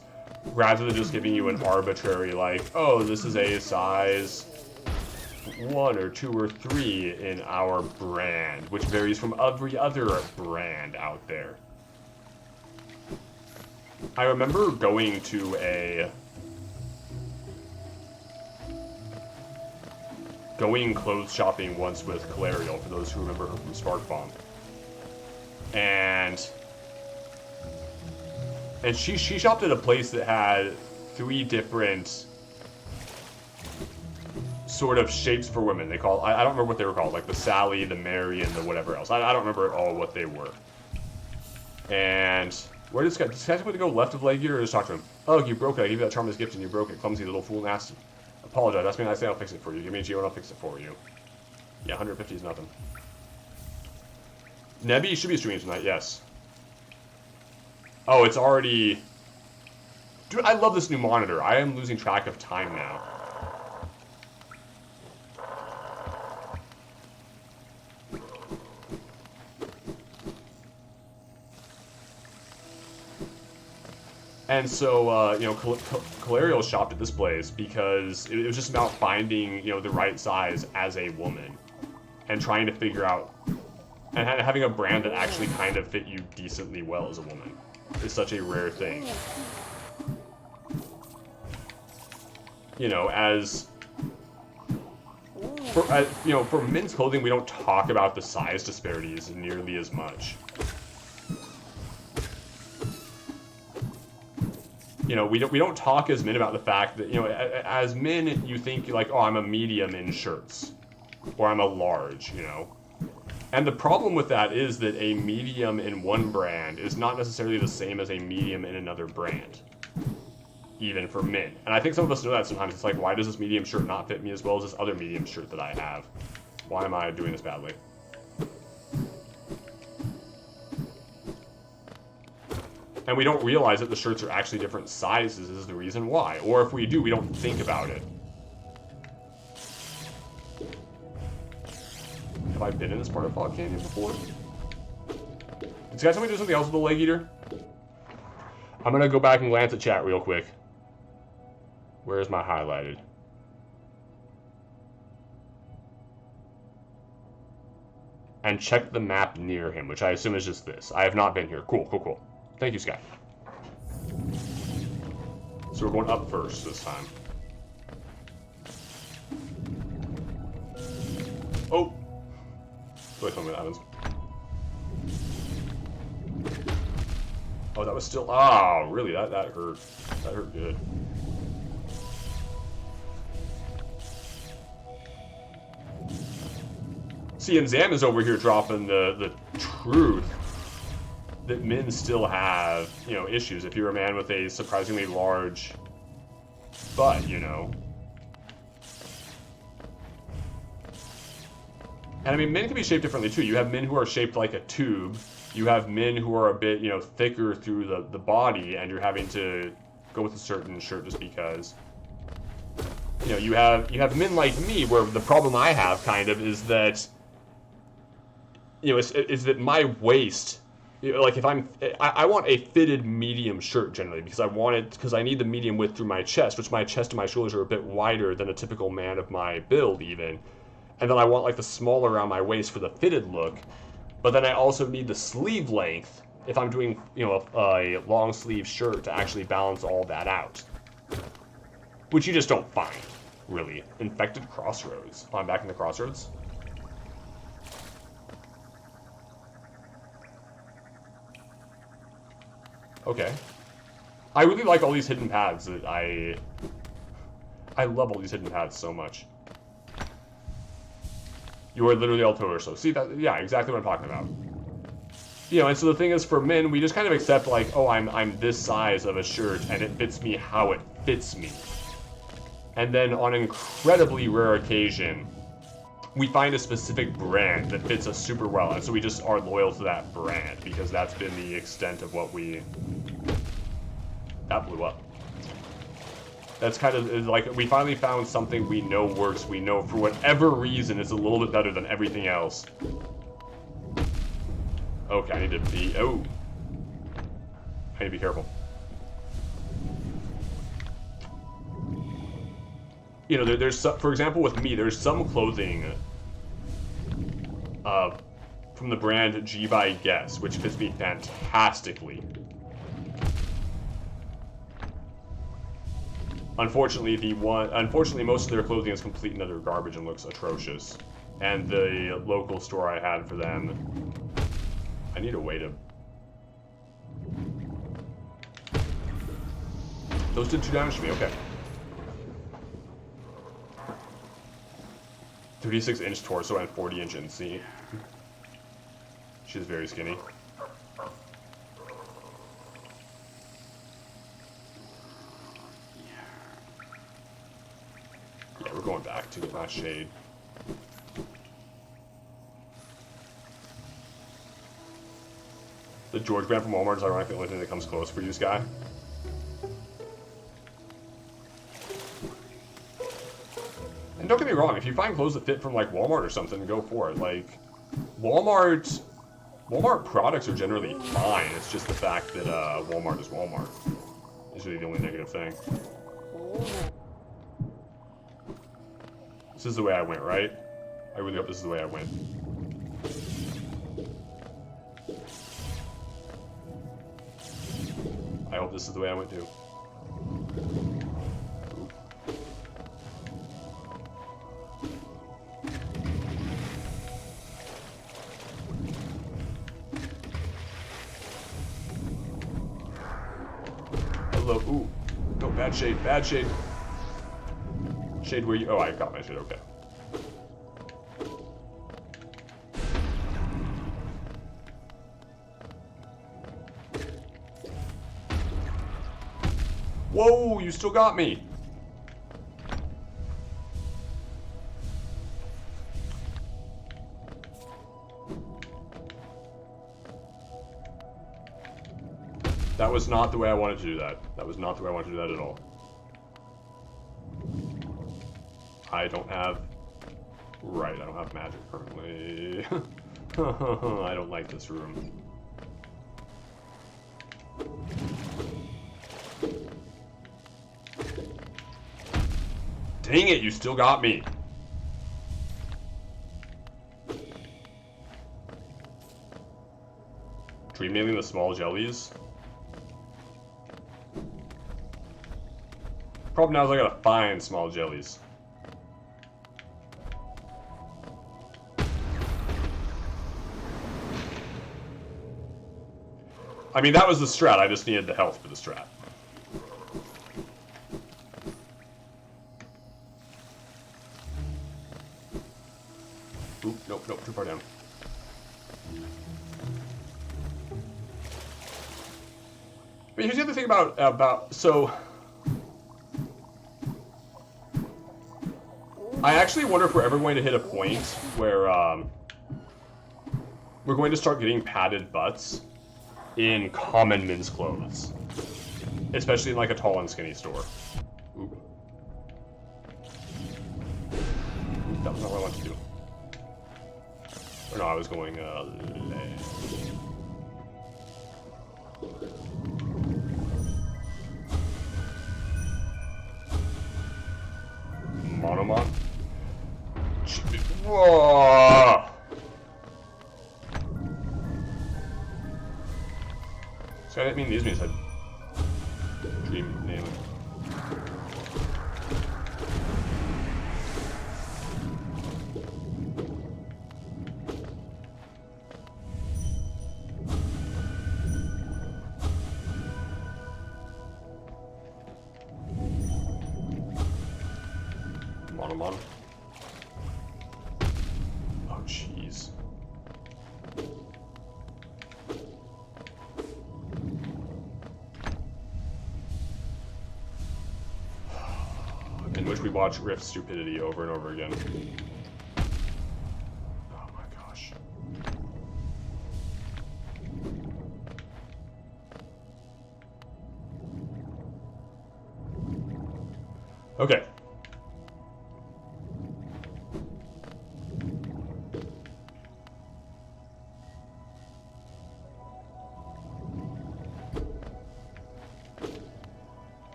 rather than just giving you an arbitrary, like, oh, this is a size 1 or 2 or 3 in our brand, which varies from every other brand out there. I remember going clothes shopping once with Calariel, for those who remember her from Spark Bomb. And she shopped at a place that had 3 different sort of shapes for women. They call, I don't remember what they were called, like the Sally, the Mary, and the whatever else. I don't remember at all what they were. And where did this guy to go left of leg here, or just talk to him? Oh, you broke it. I gave you that charmless gift and you broke it. Clumsy little fool, nasty. Apologize. That's me. I say I'll fix it for you. Give me a geo and I'll fix it for you. Yeah, 150 is nothing. Nebby should be streaming tonight. Yes. Oh, it's already. Dude, I love this new monitor. I am losing track of time now. And so, you know, Calariel shopped at this place because it was just about finding, you know, the right size as a woman and trying to figure out and having a brand that actually kind of fit you decently well as a woman is such a rare thing. You know, you know, for men's clothing, we don't talk about the size disparities nearly as much. You know, we don't talk as men about the fact that, you know, as men, you think like, oh, I'm a medium in shirts, or I'm a large, you know. And the problem with that is that a medium in one brand is not necessarily the same as a medium in another brand, even for men. And I think some of us know that sometimes. It's like, why does this medium shirt not fit me as well as this other medium shirt that I have? Why am I doing this badly? And we don't realize that the shirts are actually different sizes is the reason why. Or if we do, we don't think about it. Have I been in this part of Fog Canyon before? Did this guy tell me to do something else with the leg eater? I'm gonna go back and glance at chat real quick. Where's my highlighted? And check the map near him, which I assume is just this. I have not been here. Cool, cool, cool. Thank you, Sky. So we're going up first this time. Oh! Wait, tell me what happens. Oh, that was still... Oh, really? That hurt. That hurt good. See, and Zam is over here dropping the truth that men still have, you know, issues. If you're a man with a surprisingly large butt, you know. And I mean, men can be shaped differently too. You have men who are shaped like a tube. You have men who are a bit, you know, thicker through the body, and you're having to go with a certain shirt just because. You know, you have men like me, where the problem I have kind of is that, you know, is that my waist, you know, like if I want a fitted medium shirt generally because I need the medium width through my chest, which my chest and my shoulders are a bit wider than a typical man of my build even. And then I want like the smaller around my waist for the fitted look, but then I also need the sleeve length if I'm doing, you know, a long sleeve shirt to actually balance all that out, which you just don't find really. Infected Crossroads. Oh, I'm back in the Crossroads. Okay. I really like all these hidden paths that I love all these hidden paths so much. You are literally El Torso. See that? Yeah, exactly what I'm talking about. You know, and so the thing is, for men, we just kind of accept like, oh, I'm this size of a shirt, and it fits me how it fits me. And then on an incredibly rare occasion, we find a specific brand that fits us super well, and so we just are loyal to that brand because that's been the extent of what we... That blew up. That's kind of like, we finally found something we know works. We know for whatever reason it's a little bit better than everything else. Okay, I need to be... Oh. I need to be careful. You know, there's some, for example, with me, there's some clothing from the brand G by Guess, which fits me fantastically. Unfortunately, most of their clothing is complete and utter garbage and looks atrocious. And the local store I had for them, I need a way to... Those did 2 damage to me, okay. 36-inch torso and 40-inch inseam. She's very skinny. Yeah, we're going back to get my shade. The George brand from Walmart is ironically the only thing that comes close for you, Sky. And don't get me wrong, if you find clothes that fit from like Walmart or something, go for it. Like, Walmart products are generally fine. It's just the fact that Walmart is Walmart. Is really the only negative thing. This is the way I went, right? I really hope this is the way I went. I hope this is the way I went too. Hello, ooh. Bad shade, bad shade. Shade where you... Oh, I got my shade, okay. Whoa, you still got me. That was not the way I wanted to do that. That was not the way I wanted to do that at all. I don't have... Right, I don't have magic currently. I don't like this room. Dang it, you still got me. Dream nailing the small jellies. Problem now is I gotta find small jellies. I mean, that was the strat. I just needed the health for the strat. Oop, nope, nope, too far down. I mean, here's the other thing about so... I actually wonder if we're ever going to hit a point where we're going to start getting padded butts in common men's clothes, especially in like a tall and skinny store. Oop. That was not what I wanted to do. Or no, I was going left. Monomon. Whoa! So I didn't mean these means I dream nailing. Monomon. Oh, jeez. In which we watch Rift's stupidity over and over again. Oh my gosh. Okay.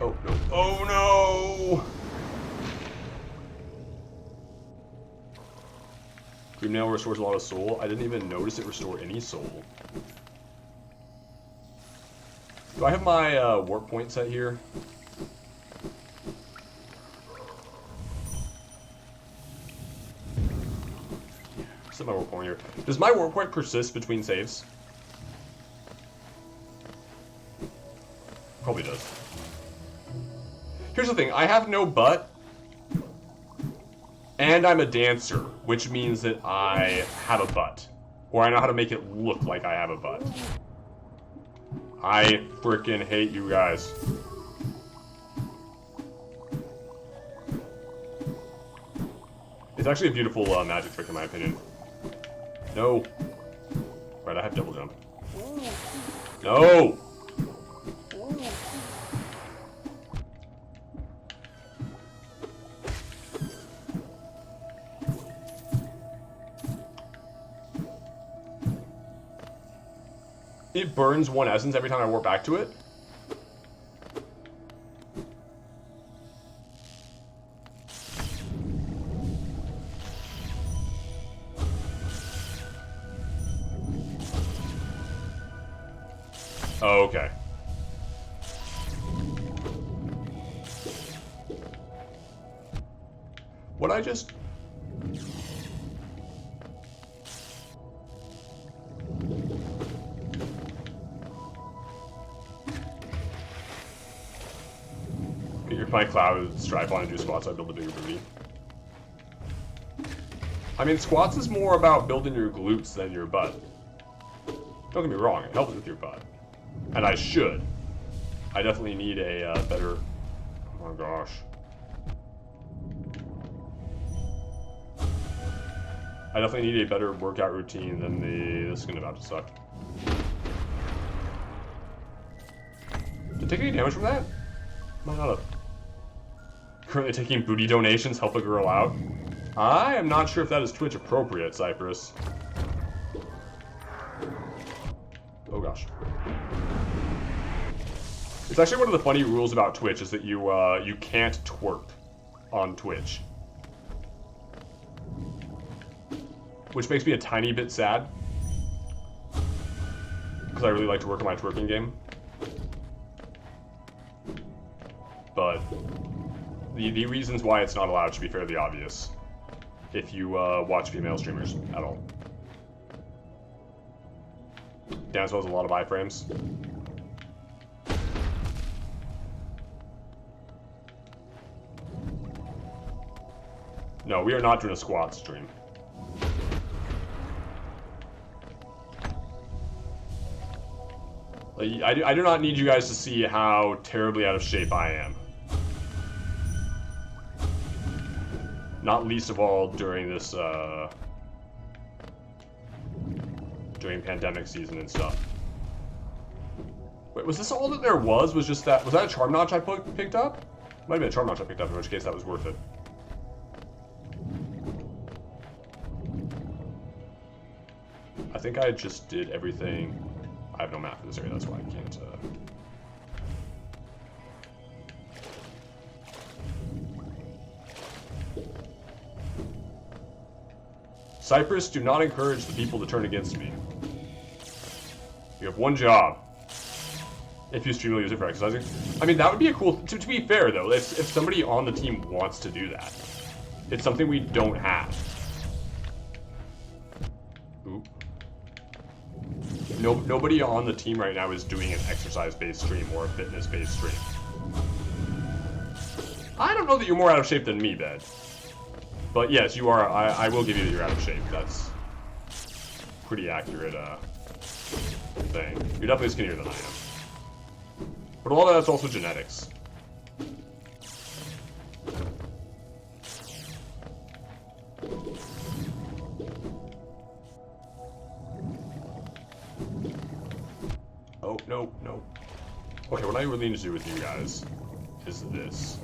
Oh no. Oh no! Dream Nail restores a lot of soul. I didn't even notice it restore any soul. Do I have my warp point set here? Set my warp point here. Does my warp point persist between saves? Probably does. Here's the thing, I have no butt, and I'm a dancer, which means that I have a butt. Or I know how to make it look like I have a butt. I frickin' hate you guys. It's actually a beautiful magic trick in my opinion. No. Right, I have double jump. No! It burns one essence every time I warp back to it. Oh, okay. What I just... my cloud stripe on and do squats, I build a bigger booty. I mean, squats is more about building your glutes than your butt. Don't get me wrong, it helps with your butt. And I should. I definitely need a better... Oh my gosh. I definitely need a better workout routine than the... This is gonna about to suck. Did I take any damage from that? Might not have. Currently taking booty donations, help a girl out. I am not sure if that is Twitch appropriate, Cypress. Oh gosh. It's actually one of the funny rules about Twitch is that you can't twerk on Twitch. Which makes me a tiny bit sad. Because I really like to work on my twerking game. But the reasons why it's not allowed should be fairly obvious if you watch female streamers at all. Dance has a lot of iframes. No, we are not doing a squat stream. I do not need you guys to see how terribly out of shape I am. Not least of all during this, during pandemic season and stuff. Wait, was this all that there was? Was just that, was that a charm notch I picked up? Might have been a charm notch I picked up, in which case that was worth it. I think I just did everything. I have no map in this area, that's why I can't, Cypress, do not encourage the people to turn against me. You have one job. If you stream, you'll use it for exercising. I mean, that would be a cool... To be fair, though, if somebody on the team wants to do that, it's something we don't have. Oop. Nobody on the team right now is doing an exercise-based stream or a fitness-based stream. I don't know that you're more out of shape than me, Bed. But yes, you are. I will give you that you're out of shape. That's pretty accurate thing. You're definitely skinnier than I am. But a lot of that's also genetics. Oh, no, no. Okay, what I really need to do with you guys is this.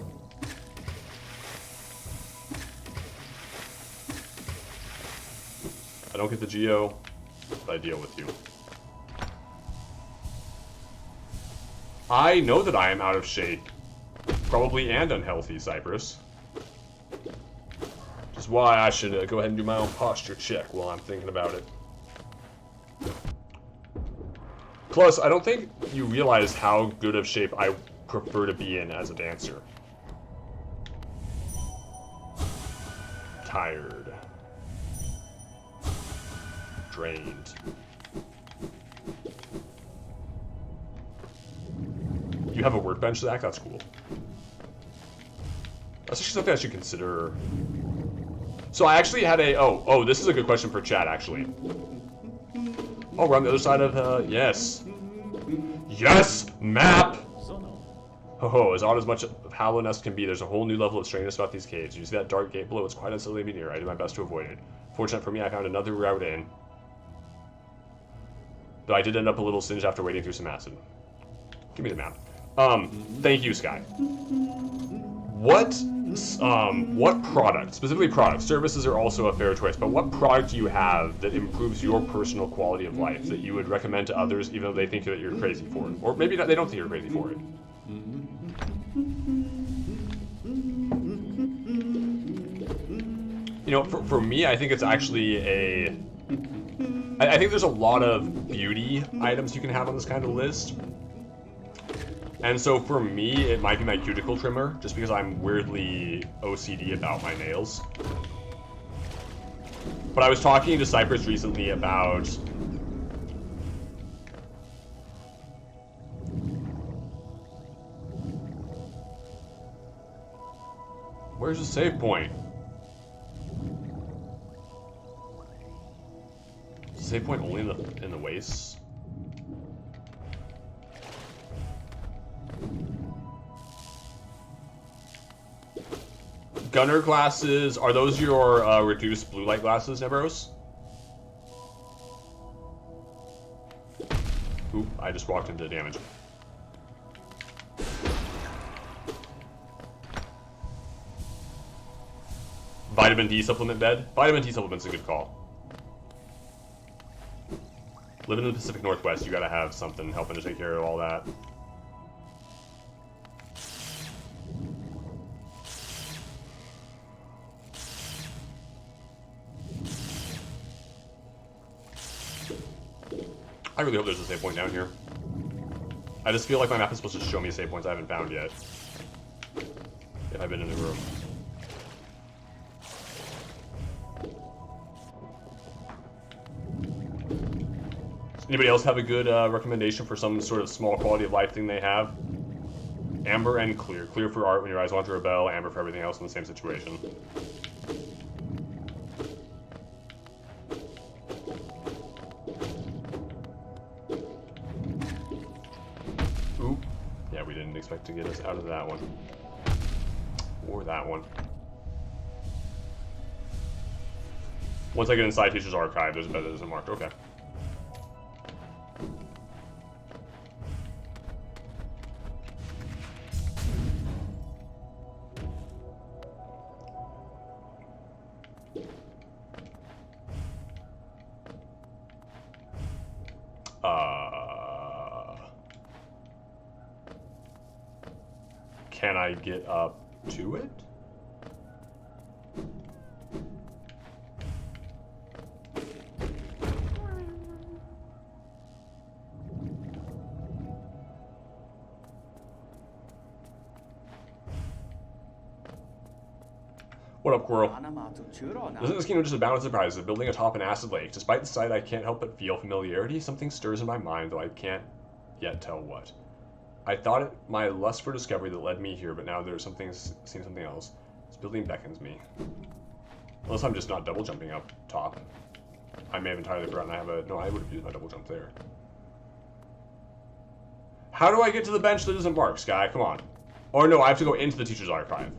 I don't get the geo, but I deal with you. I know that I am out of shape. Probably and unhealthy, Cypress. Which is why I should go ahead and do my own posture check while I'm thinking about it. Plus, I don't think you realize how good of shape I prefer to be in as a dancer. Tired. Drained. You have a workbench, Zach? That's cool. That's actually something I should consider. So I actually had a... Oh, this is a good question for chat, actually. Oh, we're on the other side of... yes. Yes! Map! Oh, as odd as much of Hallow-Nest can be, there's a whole new level of strangeness about these caves. You see that dark gate below? It's quite unsettling near. I did my best to avoid it. Fortunate for me, I found another route in. Though I did end up a little singed after wading through some acid. Give me the map. Thank you, Sky. What product, specifically products, services are also a fair choice, but what product do you have that improves your personal quality of life that you would recommend to others even though they think that you're crazy for it? Or maybe not, they don't think you're crazy for it. You know, for me, I think it's actually a... I think there's a lot of beauty items you can have on this kind of list. And so for me, it might be my cuticle trimmer, just because I'm weirdly OCD about my nails. But I was talking to Cypress recently about... Where's the save point? Is the save point only in the wastes? Gunner glasses, are those your reduced blue light glasses, Nebros? Oop, I just walked into damage. Vitamin D supplement bed? Vitamin D supplement's a good call. Living in the Pacific Northwest, you gotta have something helping to take care of all that. I really hope there's a save point down here. I just feel like my map is supposed to show me save points I haven't found yet. If I've been in the room. Does anybody else have a good recommendation for some sort of small quality of life thing they have? Amber and clear. Clear for art when your eyes want to rebel, amber for everything else in the same situation. Expect to get us out of that one. Or that one. Once I get inside Teacher's Archive, there's a bed that isn't marked. Okay. Can I get up to it? What up, Quirrell? Isn't this kingdom just a boundless surprise of building atop an acid lake? Despite the sight, I can't help but feel familiarity. Something stirs in my mind, though I can't yet tell what. I thought it my lust for discovery that led me here, but now there's seeing something else. This building beckons me. Unless I'm just not double jumping up top. I may have entirely forgotten I have a... No, I would have used my double jump there. How do I get to the bench that isn't marked, Sky? Come on. Or no, I have to go into the Teacher's Archive.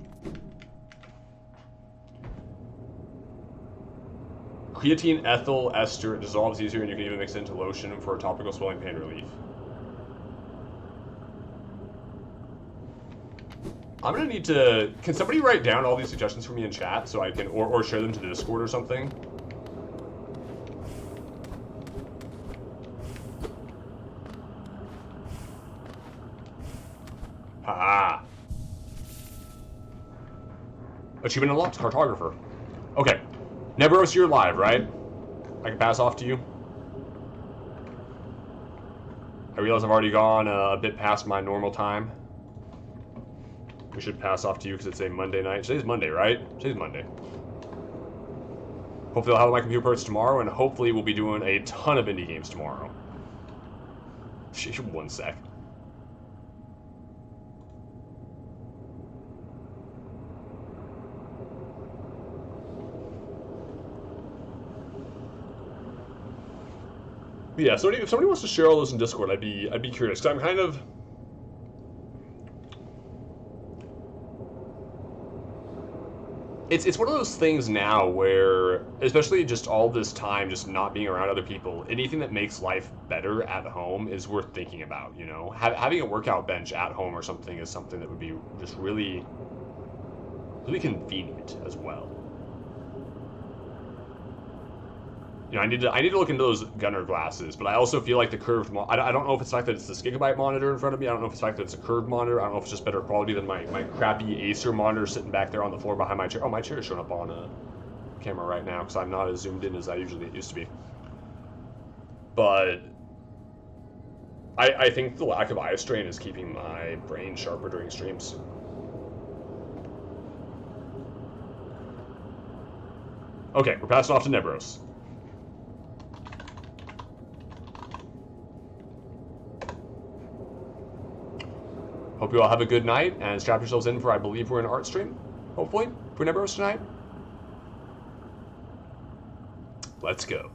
Creatine, ethyl, ester. It dissolves easier and you can even mix it into lotion for topical swelling pain relief. I'm gonna need to... Can somebody write down all these suggestions for me in chat so I can... Or share them to the Discord or something? Ha! Achievement unlocked, cartographer. Okay. Nebros, you're live, right? I can pass off to you. I realize I've already gone a bit past my normal time. We should pass off to you because it's a Monday night. Today's Monday, right? Today's Monday. Hopefully I'll have my computer parts tomorrow, and hopefully we'll be doing a ton of indie games tomorrow. One sec. But yeah, so if somebody wants to share all those in Discord, I'd be curious, because I'm kind of... It's one of those things now where, especially just all this time just not being around other people, anything that makes life better at home is worth thinking about, you know? Having a workout bench at home or something is something that would be just really, really convenient as well. You know, I need to look into those Gunner glasses, but I also feel like the curved... I don't know if it's the fact that it's this Gigabyte monitor in front of me. I don't know if it's the fact that it's a curved monitor. I don't know if it's just better quality than my crappy Acer monitor sitting back there on the floor behind my chair. Oh, my chair is showing up on camera right now because I'm not as zoomed in as I usually used to be. But I think the lack of eye strain is keeping my brain sharper during streams. Okay, we're passing off to Nebros. Hope you all have a good night and strap yourselves in for, I believe we're in art stream. hopefully, for Neberos tonight. Let's go.